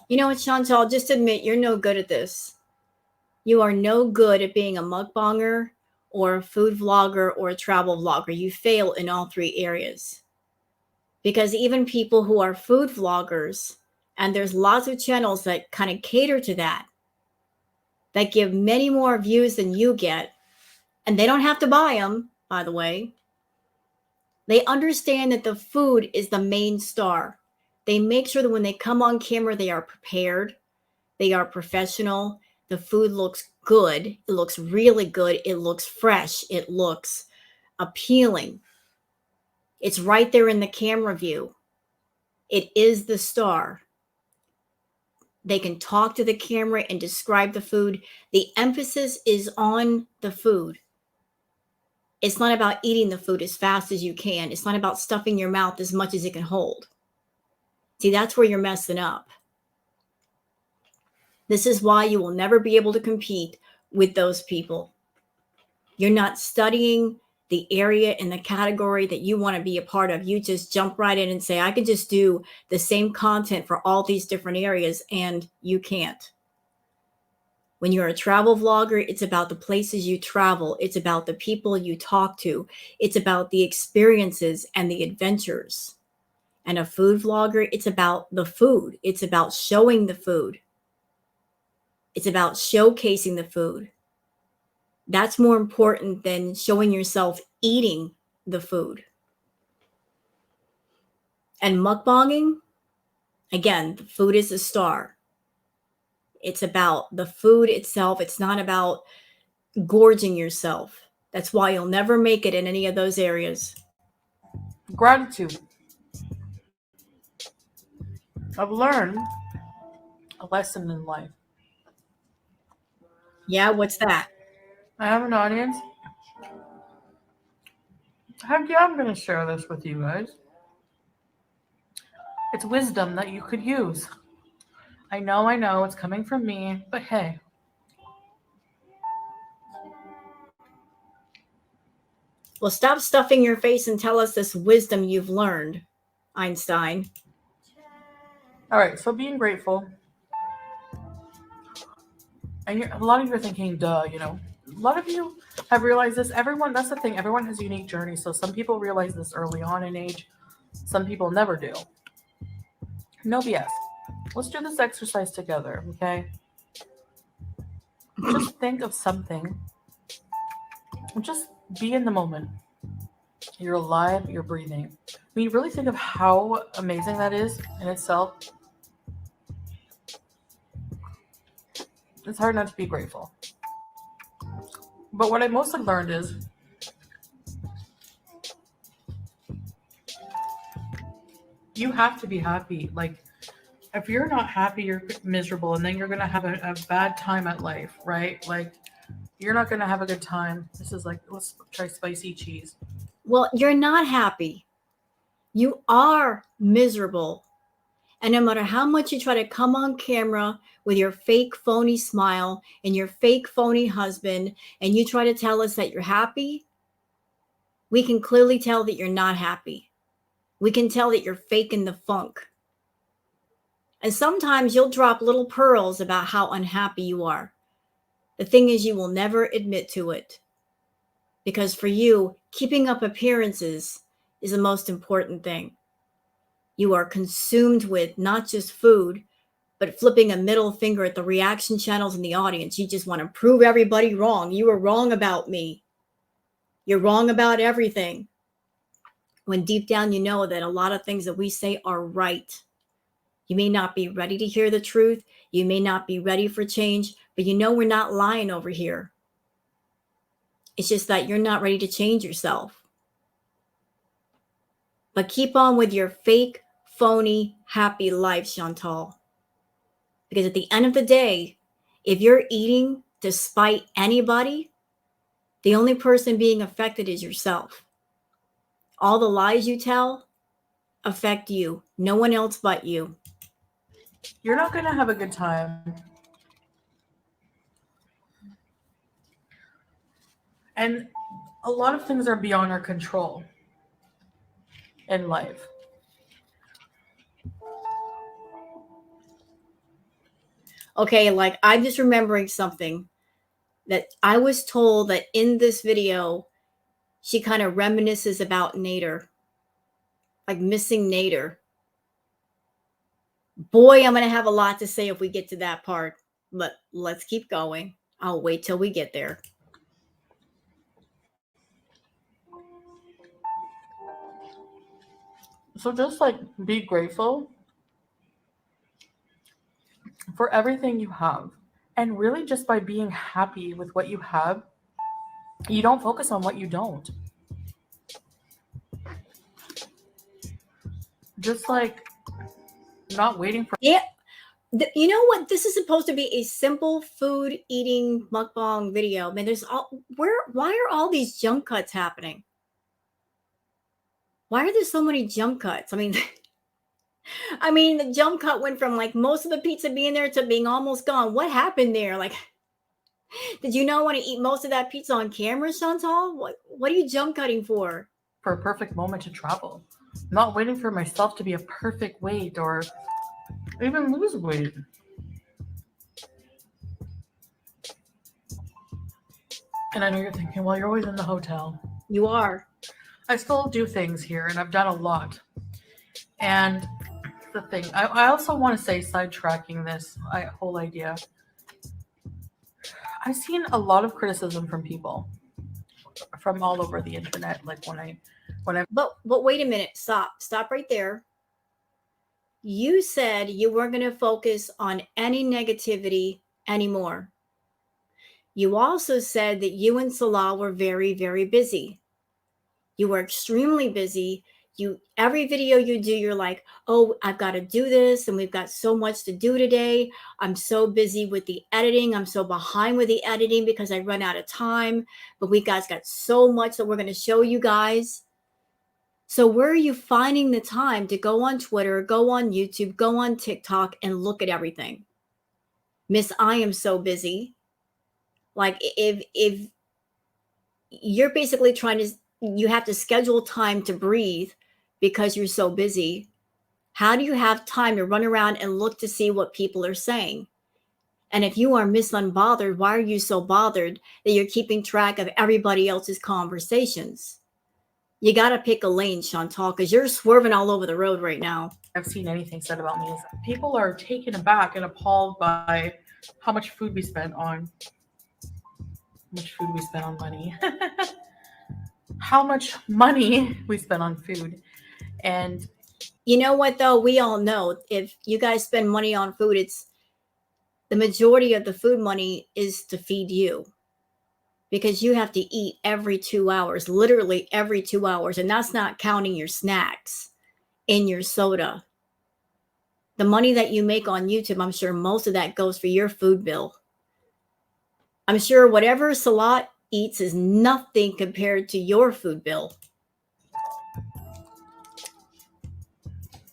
You know what, Chantal? Just admit you're no good at this. You are no good at being a mukbanger or a food vlogger or a travel vlogger. You fail in all 3 areas. Because even people who are food vloggers, and there's lots of channels that kind of cater to that give many more views than you get, and they don't have to buy them, by the way. They understand that the food is the main star. They make sure that when they come on camera, they are prepared, they are professional, the food looks good, it looks really good, it looks fresh, it looks appealing. It's right there in the camera view. It is the star. They can talk to the camera and describe the food. The emphasis is on the food. It's not about eating the food as fast as you can. It's not about stuffing your mouth as much as it can hold. See, that's where you're messing up. This is why you will never be able to compete with those people. You're not studying the area and the category that you want to be a part of. You just jump right in and say, I can just do the same content for all these different areas, and you can't. When you're a travel vlogger, it's about the places you travel. It's about the people you talk to. It's about the experiences and the adventures. And a food vlogger, it's about the food. It's about showing the food. It's about showcasing the food. That's more important than showing yourself eating the food. And mukbanging, again, the food is a star. It's about the food itself. It's not about gorging yourself. That's why you'll never make it in any of those areas. Gratitude. I've learned a lesson in life. Yeah, what's that? I have an audience. Heck yeah, I'm going to share this with you guys. It's wisdom that you could use. I know, it's coming from me, but hey. Well, stop stuffing your face and tell us this wisdom you've learned, Einstein. All right, so being grateful. And a lot of you are thinking, duh, you know. A lot of you have realized this. Everyone, that's the thing, everyone has a unique journey. So some people realize this early on in age, some people never do. No BS. Let's do this exercise together, okay? Just think of something. Just be in the moment. You're alive, you're breathing. When you really think of how amazing that is in itself, it's hard not to be grateful. But what I mostly learned is you have to be happy. Like, if you're not happy, you're miserable, and then you're going to have a bad time at life, right? Like, you're not going to have a good time. This is like, let's try spicy cheese. Well, you're not happy. You are miserable. And no matter how much you try to come on camera with your fake phony smile and your fake phony husband, and you try to tell us that you're happy, we can clearly tell that you're not happy. We can tell that you're faking the funk. And sometimes you'll drop little pearls about how unhappy you are. The thing is, you will never admit to it. Because for you, keeping up appearances is the most important thing. You are consumed with not just food, but flipping a middle finger at the reaction channels in the audience. You just want to prove everybody wrong. You were wrong about me. You're wrong about everything. When deep down you know that a lot of things that we say are right. You may not be ready to hear the truth. You may not be ready for change, but you know we're not lying over here. It's just that you're not ready to change yourself. But keep on with your fake, phony, happy life, Chantal. Because at the end of the day, if you're eating to spite anybody, the only person being affected is yourself. All the lies you tell affect you, no one else but you. You're not going to have a good time. And a lot of things are beyond our control in life. Okay, like I'm just remembering something that I was told that in this video, she kind of reminisces about Nader, like missing Nader. Boy, I'm going to have a lot to say if we get to that part, but let's keep going. I'll wait till we get there. So just like be grateful for everything you have. And really, just by being happy with what you have, you don't focus on what you don't. Just like not waiting for. Yeah. You know what? This is supposed to be a simple food eating mukbang video. I mean, why are all these jump cuts happening? Why are there so many jump cuts? I mean, the jump cut went from like most of the pizza being there to being almost gone. What happened there? Like, did you not want to eat most of that pizza on camera, Chantal? What are you jump cutting for? For a perfect moment to travel. Not waiting for myself to be a perfect weight or even lose weight. And I know you're thinking, well, you're always in the hotel. You are. I still do things here, and I've done a lot. And the thing, I also want to say, sidetracking this whole idea, I've seen a lot of criticism from people from all over the internet. Like when I. But wait a minute. Stop right there. You said you weren't going to focus on any negativity anymore. You also said that you and Salah were very, very busy. You were extremely busy. Every video you do, you're like, oh, I've got to do this, and we've got so much to do today. I'm so busy with the editing. I'm so behind with the editing because I run out of time. But we guys got so much that we're going to show you guys. So where are you finding the time to go on Twitter, go on YouTube, go on TikTok, and look at everything? Miss, I am so busy. Like if you're basically trying to you have to schedule time to breathe because you're so busy. How do you have time to run around and look to see what people are saying? And if you are unbothered, why are you so bothered that you're keeping track of everybody else's conversations? You got to pick a lane, Chantal, because you're swerving all over the road right now. I've seen anything said about me is people are taken aback and appalled by how much food we spend on money. How much money we spend on food. And you know what, though? We all know if you guys spend money on food, it's the majority of the food money is to feed you, because you have to eat every 2 hours, literally every 2 hours. And that's not counting your snacks and your soda. The money that you make on YouTube, I'm sure most of that goes for your food bill. I'm sure whatever Salah eats is nothing compared to your food bill.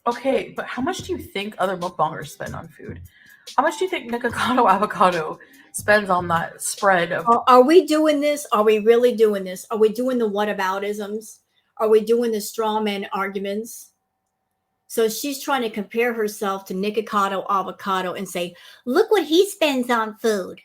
okay, but how much do you think other mukbangers spend on food? How much do you think Nikocado Avocado spends on that spread of? Are we doing this? Are we really doing this? Are we doing the whataboutisms? Are we doing the straw man arguments? So she's trying to compare herself to Nikocado Avocado and say, look what he spends on food.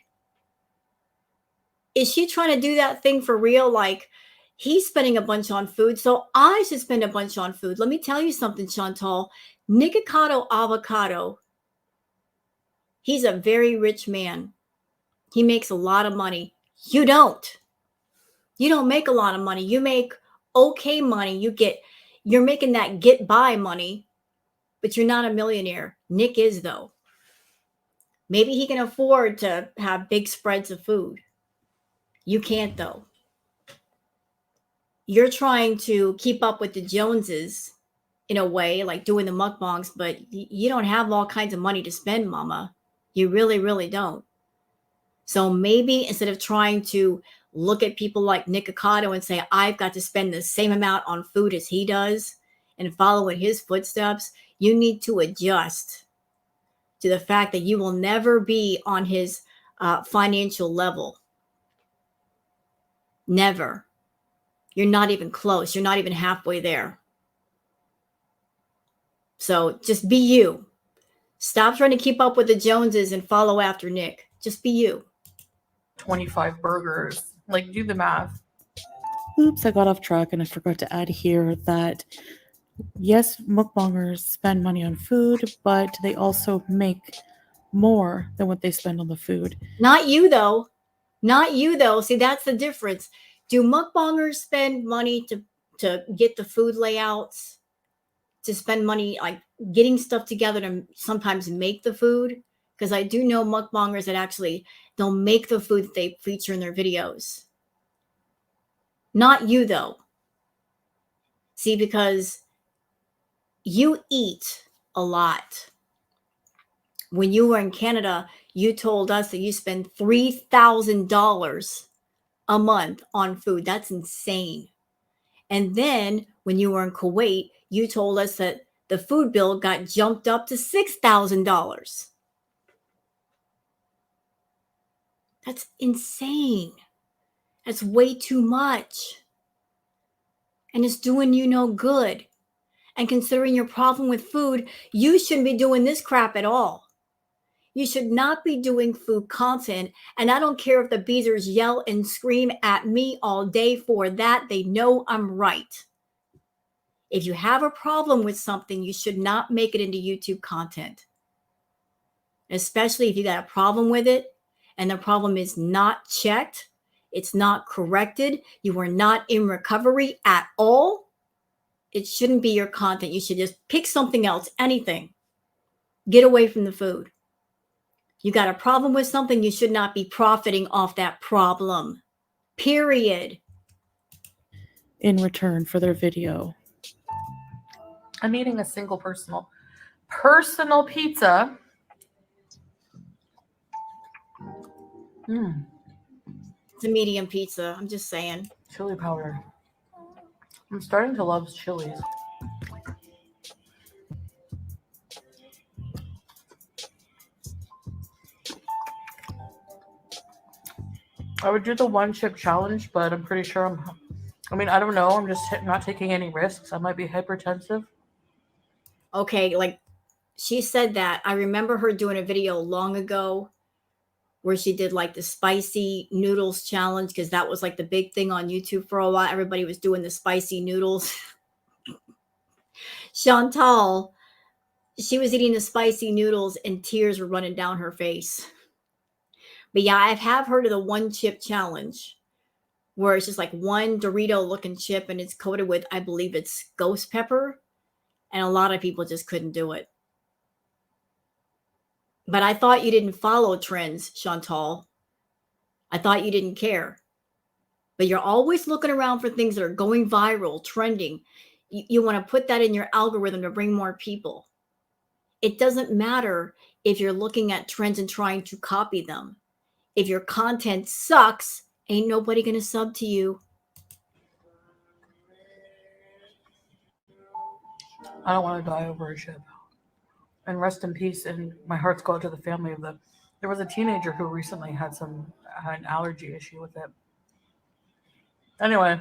Is she trying to do that thing for real? Like, he's spending a bunch on food, so I should spend a bunch on food. Let me tell you something, Chantal. Nikocado Avocado, he's a very rich man. He makes a lot of money. You don't. You don't make a lot of money. You make okay money. You're making that get by money, but you're not a millionaire. Nick is, though. Maybe he can afford to have big spreads of food. You can't, though. You're trying to keep up with the Joneses in a way, like doing the mukbangs, but you don't have all kinds of money to spend, mama. You really, really don't. So maybe instead of trying to look at people like Nikocado and say, I've got to spend the same amount on food as he does and follow in his footsteps, you need to adjust to the fact that you will never be on his financial level. Never. You're not even close. You're not even halfway there. So just be you. Stop trying to keep up with the Joneses and follow after Nick. Just be you. 25 burgers. Like, do the math. Oops, I got off track and I forgot to add here that yes, mukbangers spend money on food, but they also make more than what they spend on the food. Not you, though. Not you, though. See, that's the difference. Do mukbangers spend money to get the food layouts, to spend money like getting stuff together to sometimes make the food? Because I do know mukbangers that actually they'll make the food that they feature in their videos. Not you, though. See, because you eat a lot. When you were in Canada, you told us that you spend $3,000 a month on food. That's insane. And then when you were in Kuwait, you told us that the food bill got jumped up to $6,000. That's insane. That's way too much. And it's doing you no good. And considering your problem with food, you shouldn't be doing this crap at all. You should not be doing food content. And I don't care if the beezers yell and scream at me all day for that. They know I'm right. If you have a problem with something, you should not make it into YouTube content. Especially if you got a problem with it and the problem is not checked, it's not corrected, you are not in recovery at all, it shouldn't be your content. You should just pick something else, anything. Get away from the food. You got a problem with something, you should not be profiting off that problem. Period. In return for their video. I'm eating a single personal pizza. It's a medium pizza. I'm just saying. Chili powder. I'm starting to love chilies. I would do the one chip challenge, but I'm pretty sure I mean, I don't know. I'm just not taking any risks. I might be hypertensive. Okay, like she said that. I remember her doing a video long ago where she did like the spicy noodles challenge because that was like the big thing on YouTube for a while. Everybody was doing the spicy noodles. Chantal, she was eating the spicy noodles and tears were running down her face. But yeah, I have heard of the one chip challenge where it's just like one Dorito looking chip and it's coated with, I believe it's ghost pepper. And a lot of people just couldn't do it. But I thought you didn't follow trends, Chantal. I thought you didn't care. But you're always looking around for things that are going viral, trending. You want to put that in your algorithm to bring more people. It doesn't matter if you're looking at trends and trying to copy them. If your content sucks, ain't nobody going to sub to you. I don't want to die over a chip. And rest in peace, and my hearts go out to the family of them. There was a teenager who recently had an allergy issue with it. Anyway.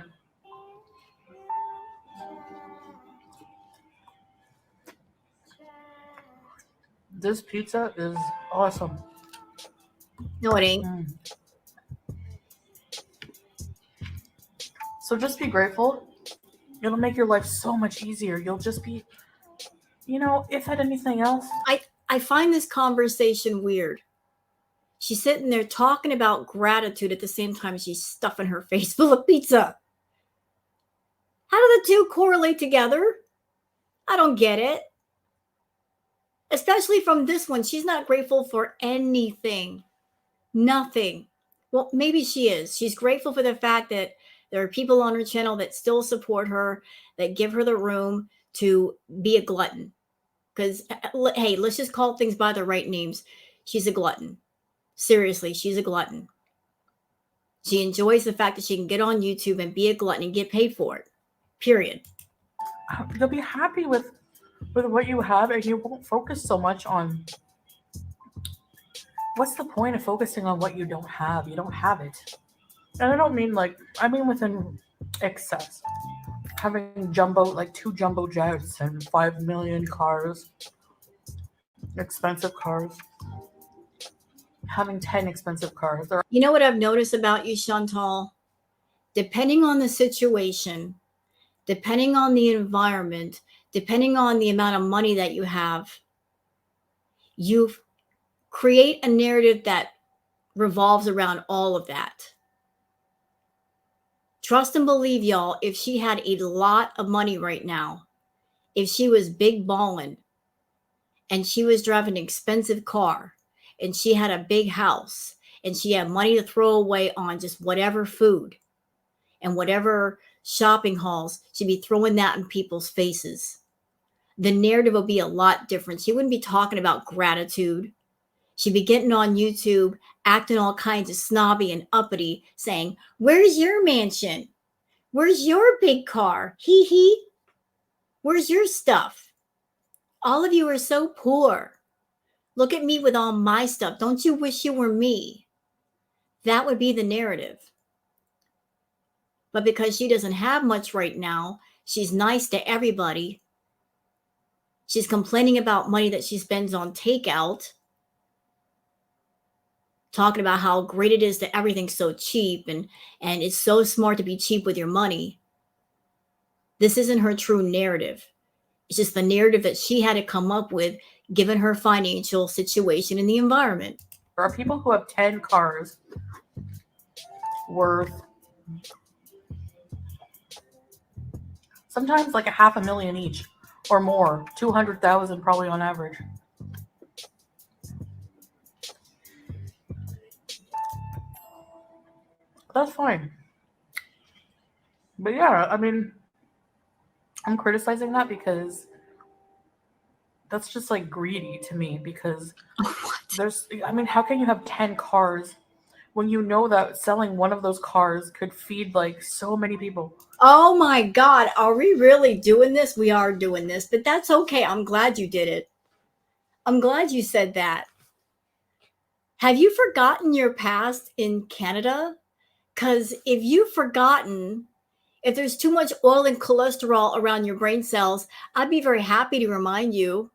This pizza is awesome. No, it ain't. So just be grateful. It'll make your life so much easier. You'll just be, if at anything else. I find this conversation weird. She's sitting there talking about gratitude at the same time she's stuffing her face full of pizza. How do the two correlate together? I don't get it. Especially from this one. She's not grateful for anything. Nothing. Well, maybe she is. She's grateful for the fact that there are people on her channel that still support her, that give her the room to be a glutton. Because, hey, let's just call things by the right names. She's a glutton. Seriously, she's a glutton. She enjoys the fact that she can get on YouTube and be a glutton and get paid for it. Period. You'll be happy with what you have, and you won't focus so much on. What's the point of focusing on what you don't have? You don't have it. And I don't mean within excess. Having two jumbo jets and 5 million cars, expensive cars. Having 10 expensive cars. You know what I've noticed about you, Chantal? Depending on the situation, depending on the environment, depending on the amount of money that you have, you create a narrative that revolves around all of that. Trust and believe, y'all, if she had a lot of money right now, if she was big ballin' and she was driving an expensive car and she had a big house and she had money to throw away on just whatever food and whatever shopping hauls, she'd be throwing that in people's faces. The narrative would be a lot different. She wouldn't be talking about gratitude. She'd be getting on YouTube, acting all kinds of snobby and uppity, saying, "Where's your mansion? Where's your big car? Hee hee. Where's your stuff? All of you are so poor. Look at me with all my stuff. Don't you wish you were me?" That would be the narrative. But because she doesn't have much right now, she's nice to everybody. She's complaining about money that she spends on takeout, talking about how great it is that everything's so cheap and it's so smart to be cheap with your money. This isn't her true narrative. It's just the narrative that she had to come up with given her financial situation in the environment. There are people who have 10 cars worth sometimes like $500,000 each or more, 200,000 probably on average. That's fine. But yeah, I'm criticizing that because that's just like greedy to me because how can you have 10 cars when you know that selling one of those cars could feed like so many people? Oh my God, are we really doing this? We are doing this, but that's okay. I'm glad you did it. I'm glad you said that. Have you forgotten your past in Canada? Because if you've forgotten, If there's too much oil and cholesterol around your brain cells, I'd be very happy to remind you.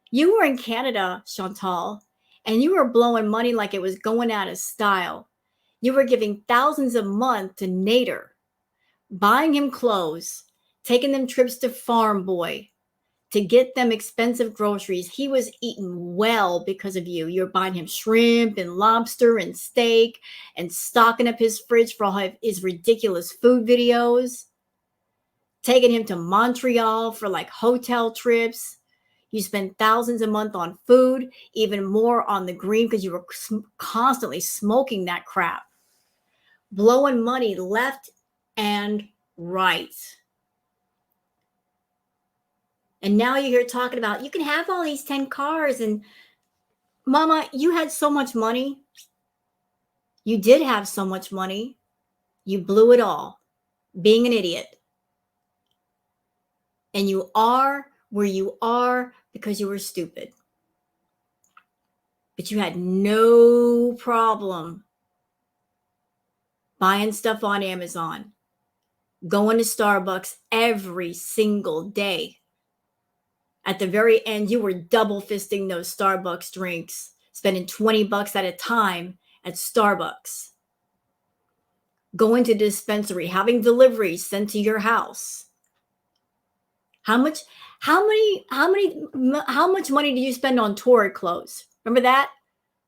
You were in Canada, Chantal, and you were blowing money like it was going out of style. You were giving thousands a month to Nader, buying him clothes, taking them trips to Farm Boy to get them expensive groceries. He was eating well because of you. You're buying him shrimp and lobster and steak and stocking up his fridge for all his ridiculous food videos, taking him to Montreal for like hotel trips. You spend thousands a month on food, even more on the green because you were constantly smoking that crap, blowing money left and right. And now you're here talking about you can have all these 10 cars. And Mama, you had so much money. You did have so much money. You blew it all being an idiot. And you are where you are because you were stupid. But you had no problem buying stuff on Amazon, going to Starbucks every single day. At the very end, you were double fisting those Starbucks drinks, spending $20 at a time at Starbucks, going to the dispensary, having deliveries sent to your house. How much money did you spend on Torrid clothes? Remember that?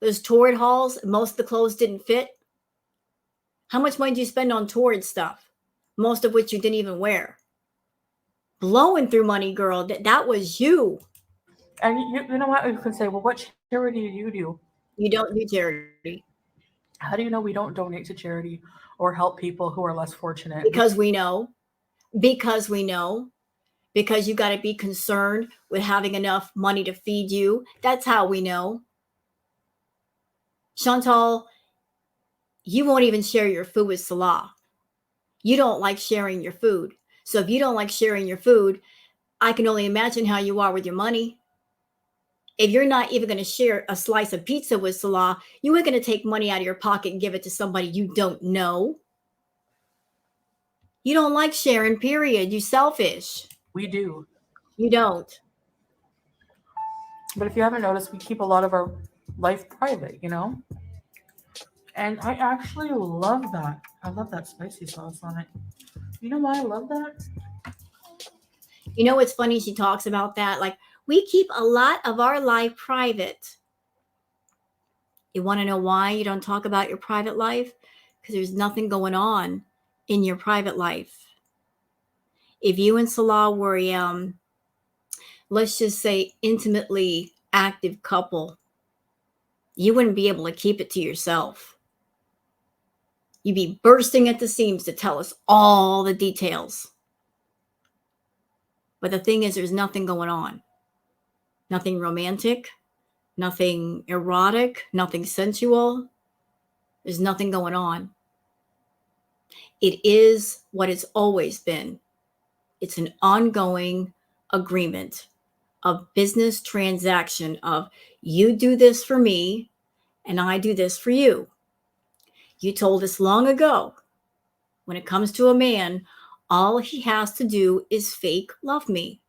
Those Torrid hauls, most of the clothes didn't fit. How much money did you spend on Torrid stuff? Most of which you didn't even wear. Blowing through money, girl. That was you. And you know what? You can say, well, what charity do you do? You don't do charity. How do you know we don't donate to charity or help people who are less fortunate? Because we know. Because we know. Because you got to be concerned with having enough money to feed you. That's how we know. Chantal, you won't even share your food with Salah. You don't like sharing your food. So if you don't like sharing your food, I can only imagine how you are with your money. If you're not even going to share a slice of pizza with Salah, you ain't going to take money out of your pocket and give it to somebody you don't know. You don't like sharing, period. You selfish. We do. You don't. But if you haven't noticed, we keep a lot of our life private, And I actually love that. I love that spicy sauce on it. You know why I love that? You know what's funny? She talks about that. Like, we keep a lot of our life private. You want to know why you don't talk about your private life? Because there's nothing going on in your private life. If you and Salah were let's just say, intimately active couple, you wouldn't be able to keep it to yourself. You'd be bursting at the seams to tell us all the details. But the thing is, there's nothing going on. Nothing romantic, nothing erotic, nothing sensual. There's nothing going on. It is what it's always been. It's an ongoing agreement of business transaction of you do this for me and I do this for you. You told us long ago, when it comes to a man, all he has to do is fake love me.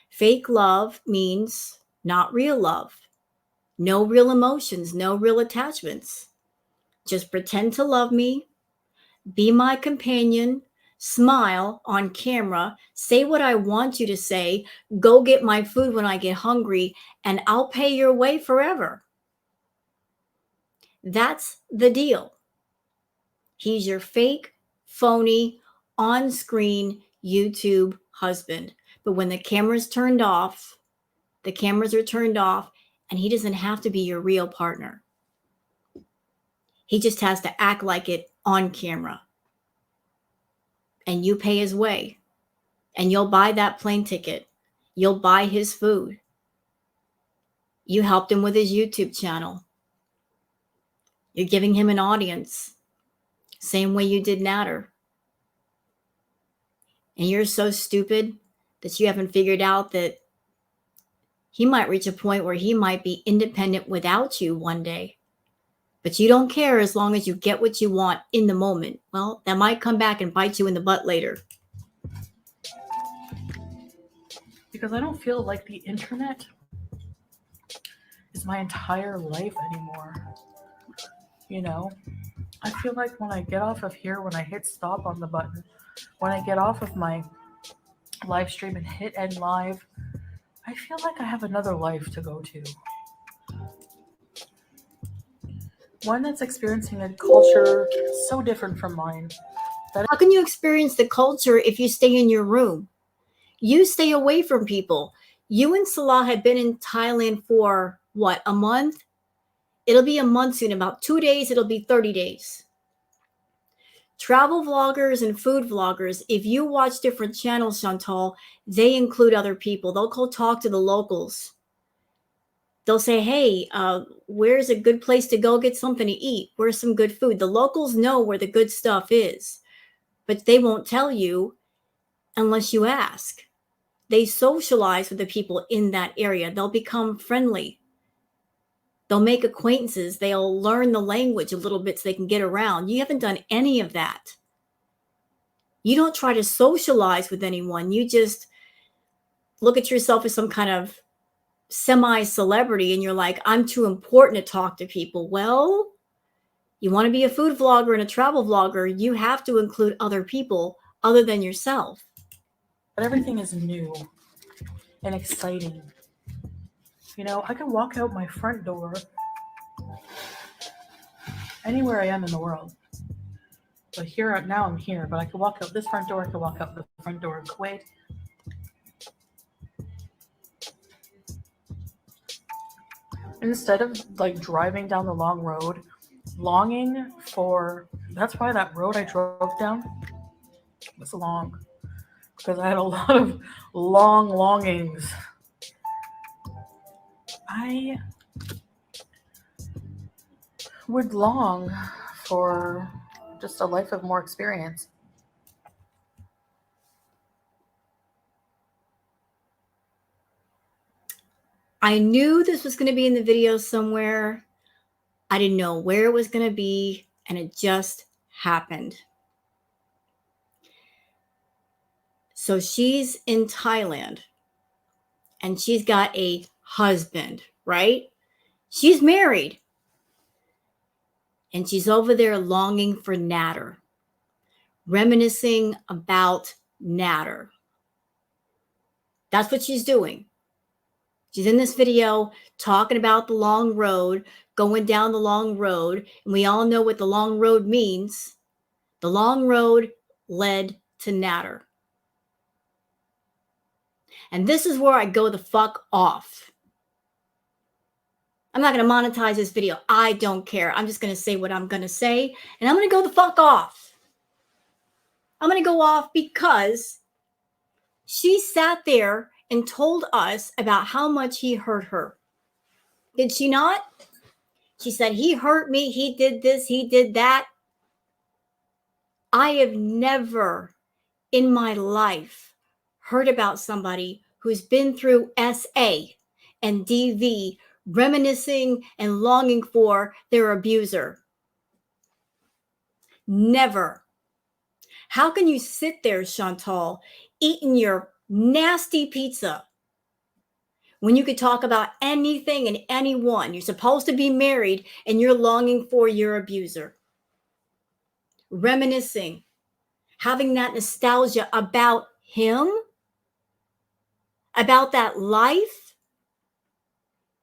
Fake love means not real love. No real emotions, no real attachments. Just pretend to love me, be my companion, smile on camera, say what I want you to say, go get my food when I get hungry, and I'll pay your way forever. That's the deal. He's your fake, phony, on-screen YouTube husband. But when the camera's turned off, the cameras are turned off, and he doesn't have to be your real partner. He just has to act like it on camera. And you pay his way. And you'll buy that plane ticket. You'll buy his food. You helped him with his YouTube channel. You're giving him an audience. Same way you did Nader. And you're so stupid that you haven't figured out that he might reach a point where he might be independent without you one day. But you don't care as long as you get what you want in the moment. Well, that might come back and bite you in the butt later. Because I don't feel like the internet is my entire life anymore. You know, I feel like when I get off of here, when I hit stop on the button, when I get off of my live stream and hit end live, I feel like I have another life to go to. One that's experiencing a culture so different from mine. How can you experience the culture if you stay in your room? You stay away from people. You and Salah have been in Thailand for what, a month? It'll be a month soon. About 2 days, it'll be 30 days. Travel vloggers and food vloggers, if you watch different channels, Chantal, they include other people. They'll go talk to the locals. They'll say, hey, where's a good place to go get something to eat? Where's some good food? The locals know where the good stuff is, but they won't tell you unless you ask. They socialize with the people in that area. They'll become friendly. They'll make acquaintances. They'll learn the language a little bit so they can get around. You haven't done any of that. You don't try to socialize with anyone. You just look at yourself as some kind of semi-celebrity and you're like, I'm too important to talk to people. Well, you want to be a food vlogger and a travel vlogger, you have to include other people other than yourself. But everything is new and exciting. You know, I can walk out my front door anywhere I am in the world. But now I'm here, but I can walk out this front door, I can walk out the front door in Kuwait. Instead of like driving down the long road, longing for, that's why that road I drove down was long. Because I had a lot of long longings. I would long for just a life of more experience. I knew this was going to be in the video somewhere. I didn't know where it was going to be, and it just happened. So she's in Thailand, and she's got a husband, right? She's married. And she's over there longing for Nader, reminiscing about Nader. That's what she's doing. She's in this video talking about the long road, going down the long road. And we all know what the long road means. The long road led to Nader. And this is where I go the fuck off. I'm not going to monetize this video. I don't care. I'm just going to say what I'm going to say. And I'm going to go the fuck off. I'm going to go off because she sat there and told us about how much he hurt her. Did she not? She said, he hurt me. He did this. He did that. I have never in my life heard about somebody who's been through SA and DV, reminiscing and longing for their abuser. Never. How can you sit there, Chantal, eating your nasty pizza when you could talk about anything and anyone? You're supposed to be married and you're longing for your abuser. Reminiscing, having that nostalgia about him, about that life.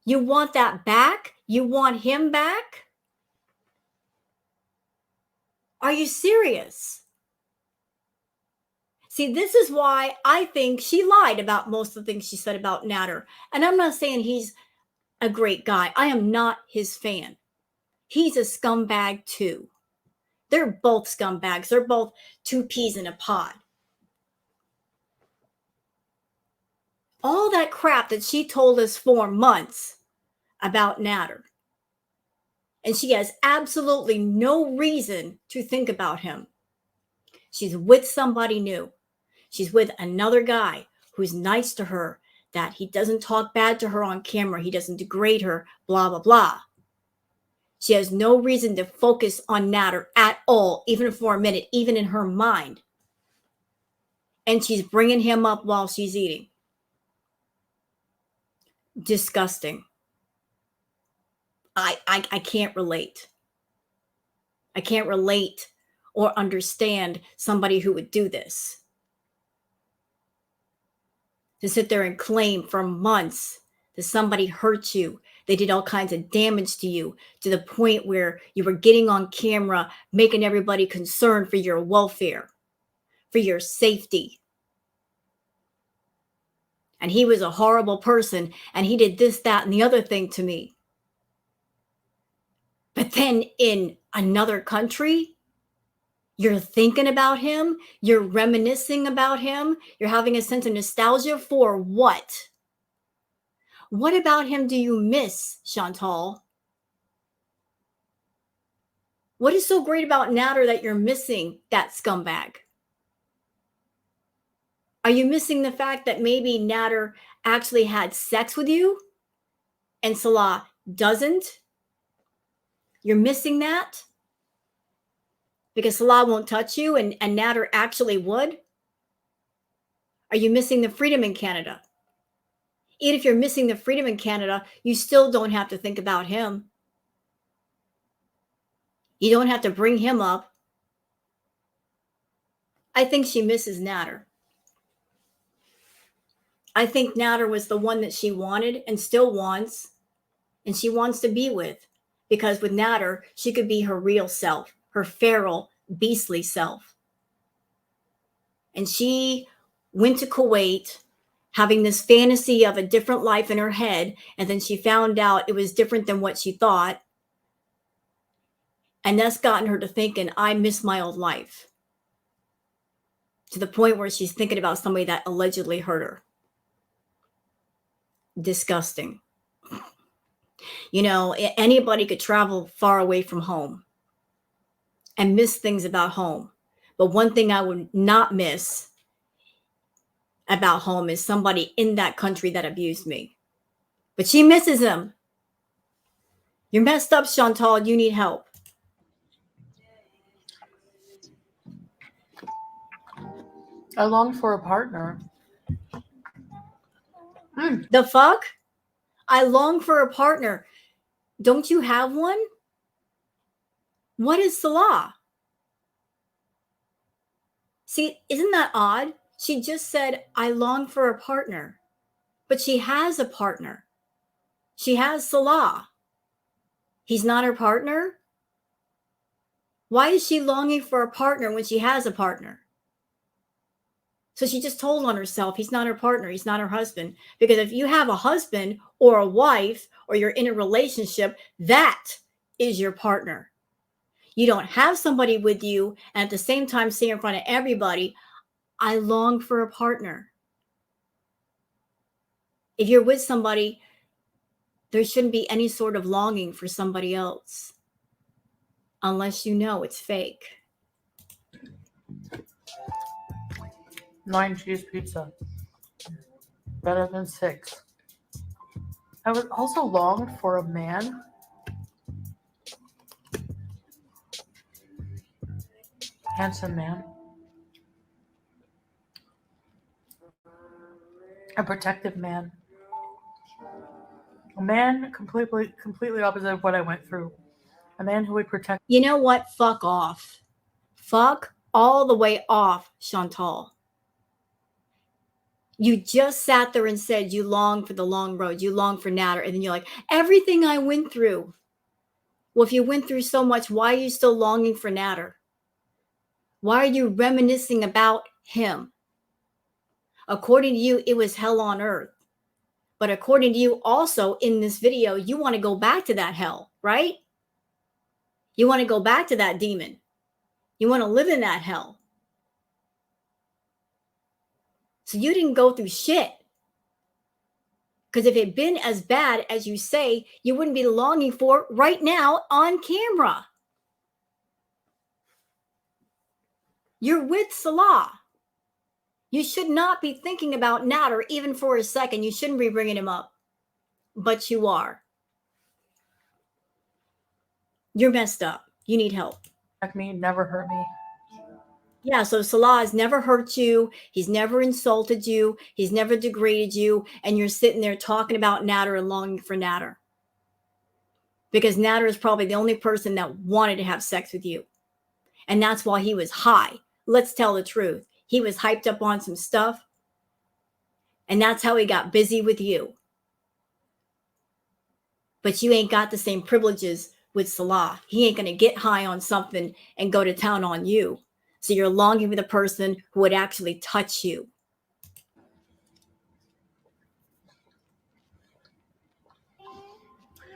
You want that back? You want him back? Are you serious? See, this is why I think she lied about most of the things she said about Nader. And I'm not saying he's a great guy. I am not his fan. He's a scumbag too. They're both scumbags. They're both two peas in a pod. All that crap that she told us for months about Nader. And she has absolutely no reason to think about him. She's with somebody new. She's with another guy who's nice to her, that he doesn't talk bad to her on camera. He doesn't degrade her, blah, blah, blah. She has no reason to focus on Nader at all, even for a minute, even in her mind. And she's bringing him up while she's eating. Disgusting. I can't relate. I can't relate or understand somebody who would do this. To sit there and claim for months that somebody hurt you. They did all kinds of damage to you to the point where you were getting on camera, making everybody concerned for your welfare, for your safety. And he was a horrible person and he did this, that, and the other thing to me. But then in another country, you're thinking about him, you're reminiscing about him, you're having a sense of nostalgia for what? What about him do you miss, Chantal? What is so great about Nader that you're missing that scumbag? Are you missing the fact that maybe Nader actually had sex with you and Salah doesn't? You're missing that? Because Salah won't touch you and Nader actually would? Are you missing the freedom in Canada? Even if you're missing the freedom in Canada, you still don't have to think about him. You don't have to bring him up. I think she misses Nader. I think Nader was the one that she wanted and still wants, and she wants to be with. Because with Nader, she could be her real self, her feral, beastly self. And she went to Kuwait having this fantasy of a different life in her head, and then she found out it was different than what she thought. And that's gotten her to thinking, I miss my old life. To the point where she's thinking about somebody that allegedly hurt her. Disgusting. You know, anybody could travel far away from home and miss things about home. But one thing I would not miss about home is somebody in that country that abused me. But she misses him. You're messed up, Chantal. You need help. I long for a partner. The fuck? I long for a partner. Don't you have one? What is Salah? See, isn't that odd? She just said, I long for a partner. But she has a partner. She has Salah. He's not her partner? Why is she longing for a partner when she has a partner? So she just told on herself, he's not her partner, he's not her husband. Because if you have a husband or a wife or you're in a relationship, that is your partner. You don't have somebody with you and at the same time say in front of everybody, I long for a partner. If you're with somebody, there shouldn't be any sort of longing for somebody else. Unless you know it's fake. 9 cheese pizza. Better than 6. I would also long for a man. Handsome man. A protective man. A man completely opposite of what I went through. A man who would protect. You know what? Fuck off. Fuck all the way off, Chantal. You just sat there and said you long for the long road. You long for Nader. And then you're like, everything I went through. Well, if you went through so much, why are you still longing for Nader? Why are you reminiscing about him? According to you, it was hell on earth. But according to you, also in this video, you want to go back to that hell, right? You want to go back to that demon. You want to live in that hell. So you didn't go through shit. Because if it had been as bad as you say, you wouldn't be longing for right now on camera. You're with Salah. You should not be thinking about Nader even for a second. You shouldn't be bringing him up. But you are. You're messed up. You need help. Like me, never hurt me. Yeah, so Salah has never hurt you. He's never insulted you. He's never degraded you. And you're sitting there talking about Nader and longing for Nader. Because Nader is probably the only person that wanted to have sex with you. And that's why he was high. Let's tell the truth. He was hyped up on some stuff. And that's how he got busy with you. But you ain't got the same privileges with Salah. He ain't going to get high on something and go to town on you. So you're longing for the person who would actually touch you.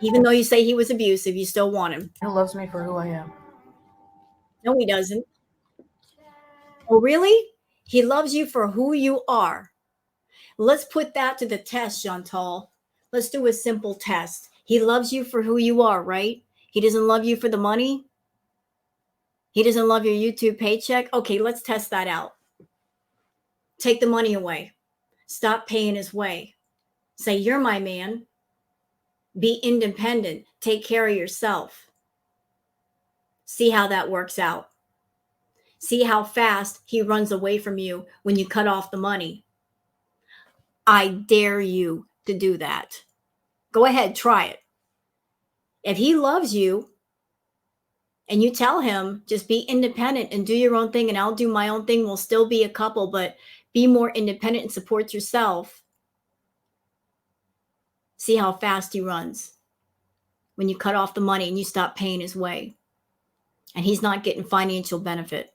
Even though you say he was abusive, you still want him. He loves me for who I am. No, he doesn't. Oh, really? He loves you for who you are. Let's put that to the test, Chantal. Let's do a simple test. He loves you for who you are, right? He doesn't love you for the money? He doesn't love your YouTube paycheck? Okay, let's test that out. Take the money away. Stop paying his way. Say, you're my man. Be independent. Take care of yourself. See how that works out. See how fast he runs away from you when you cut off the money. I dare you to do that. Go ahead, try it. If he loves you and you tell him, just be independent and do your own thing and I'll do my own thing, we'll still be a couple, but be more independent and support yourself. See how fast he runs when you cut off the money and you stop paying his way. And he's not getting financial benefit.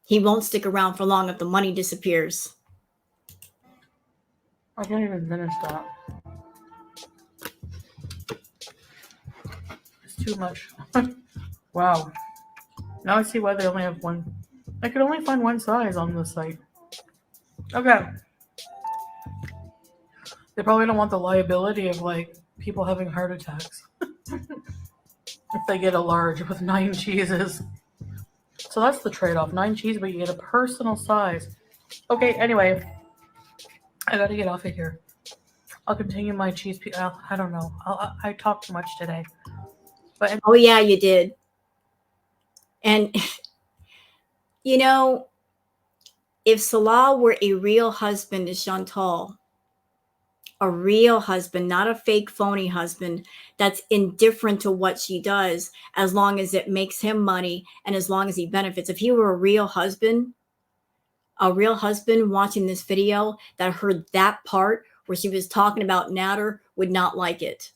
He won't stick around for long if the money disappears. I can't even finish that. It's too much. Wow. Now I see why they only have one. I could only find one size on the site. Okay. They probably don't want the liability of like people having heart attacks if they get a large with 9 cheeses. So that's the trade-off. 9 cheese, but you get a personal size. Okay, anyway. I gotta get off of here. I'll continue my cheese. I don't know. I talked too much today. But Oh, yeah, you did. And, you know, if Salah were a real husband to Chantal, a real husband, not a fake phony husband that's indifferent to what she does as long as it makes him money and as long as he benefits. If he were a real husband watching this video that heard that part where she was talking about Nader would not like it.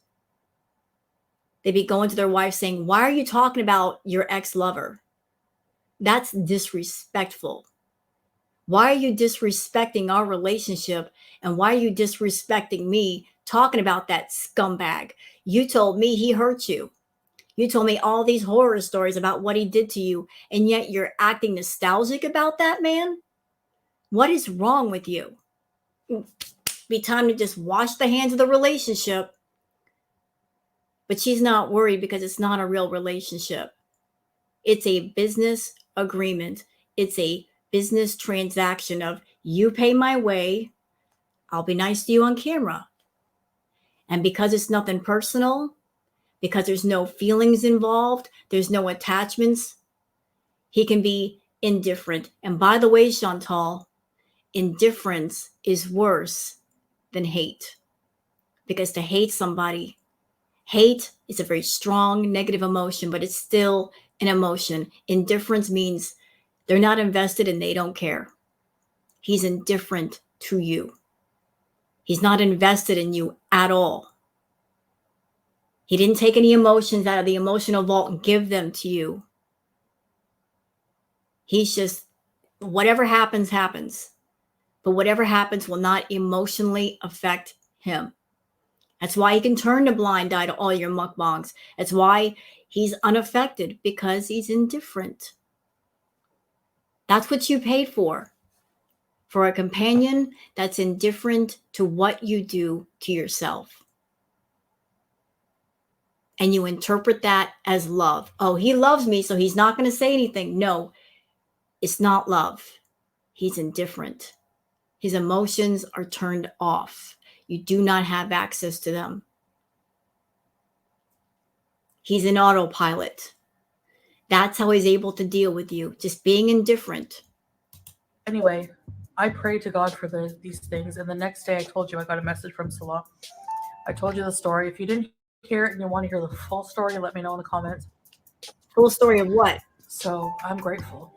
They'd be going to their wife saying, why are you talking about your ex-lover? That's disrespectful. Why are you disrespecting our relationship? And why are you disrespecting me talking about that scumbag? You told me he hurt you. You told me all these horror stories about what he did to you. And yet you're acting nostalgic about that man? What is wrong with you? Be time to just wash the hands of the relationship. But she's not worried because it's not a real relationship. It's a business agreement. It's a business transaction of you pay my way, I'll be nice to you on camera. And because it's nothing personal, because there's no feelings involved, there's no attachments, he can be indifferent. And by the way, Chantal, indifference is worse than hate. Because to hate somebody, hate is a very strong negative emotion, but it's still an emotion. Indifference means they're not invested and they don't care. He's indifferent to you. He's not invested in you at all. He didn't take any emotions out of the emotional vault and give them to you. He's just, whatever happens, happens. But whatever happens will not emotionally affect him. That's why he can turn a blind eye to all your mukbangs. That's why he's unaffected, because he's indifferent. That's what you paid for a companion that's indifferent to what you do to yourself. And you interpret that as love. Oh, he loves me, so he's not going to say anything. No, it's not love. He's indifferent. His emotions are turned off. You do not have access to them. He's an autopilot. That's how he's able to deal with you, just being indifferent. Anyway, I pray to God for these things. And the next day I told you I got a message from Salah. I told you the story. If you didn't hear it and you want to hear the full story, let me know in the comments. Full story of what? So I'm grateful.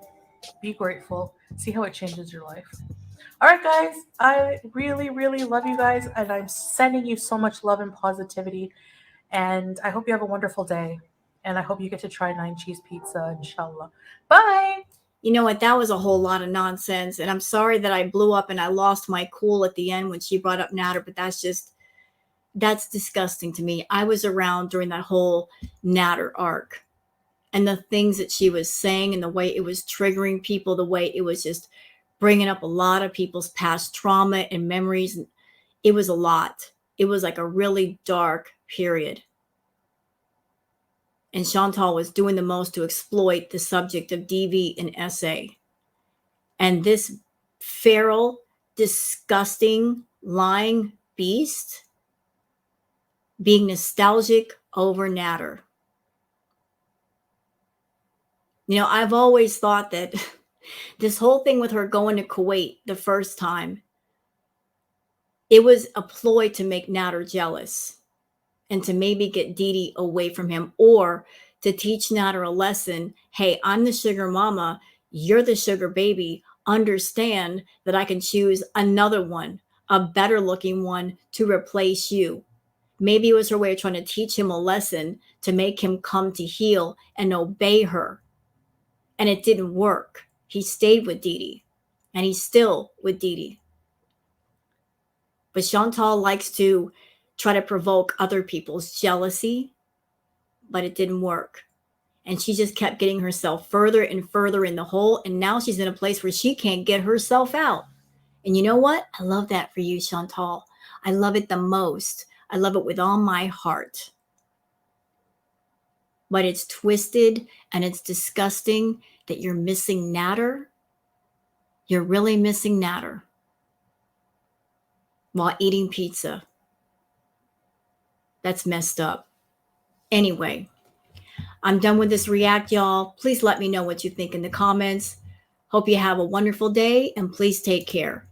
Be grateful. See how it changes your life. All right, guys. I really, really love you guys. And I'm sending you so much love and positivity. And I hope you have a wonderful day. And I hope you get to try 9 cheese pizza, inshallah. Bye. You know what? That was a whole lot of nonsense. And I'm sorry that I blew up and I lost my cool at the end when she brought up Nader, but that's disgusting to me. I was around during that whole Nader arc, and the things that she was saying and the way it was triggering people, the way it was just bringing up a lot of people's past trauma and memories. It was a lot. It was like a really dark period. And Chantal was doing the most to exploit the subject of DV and SA. And this feral, disgusting, lying beast being nostalgic over Nader. You know, I've always thought that this whole thing with her going to Kuwait the first time, it was a ploy to make Nader jealous and to maybe get Didi away from him, or to teach Nader a lesson. Hey, I'm the sugar mama. You're the sugar baby. Understand that I can choose another one, a better looking one to replace you. Maybe it was her way of trying to teach him a lesson to make him come to heel and obey her. And it didn't work. He stayed with Didi, and he's still with Didi. But Chantal likes to try to provoke other people's jealousy, but it didn't work. And she just kept getting herself further and further in the hole. And now she's in a place where she can't get herself out. And you know what? I love that for you, Chantal. I love it the most. I love it with all my heart. But it's twisted and it's disgusting that you're missing Nader. You're really missing Nader while eating pizza. That's messed up. Anyway, I'm done with this react, y'all. Please let me know what you think in the comments. Hope you have a wonderful day, and please take care.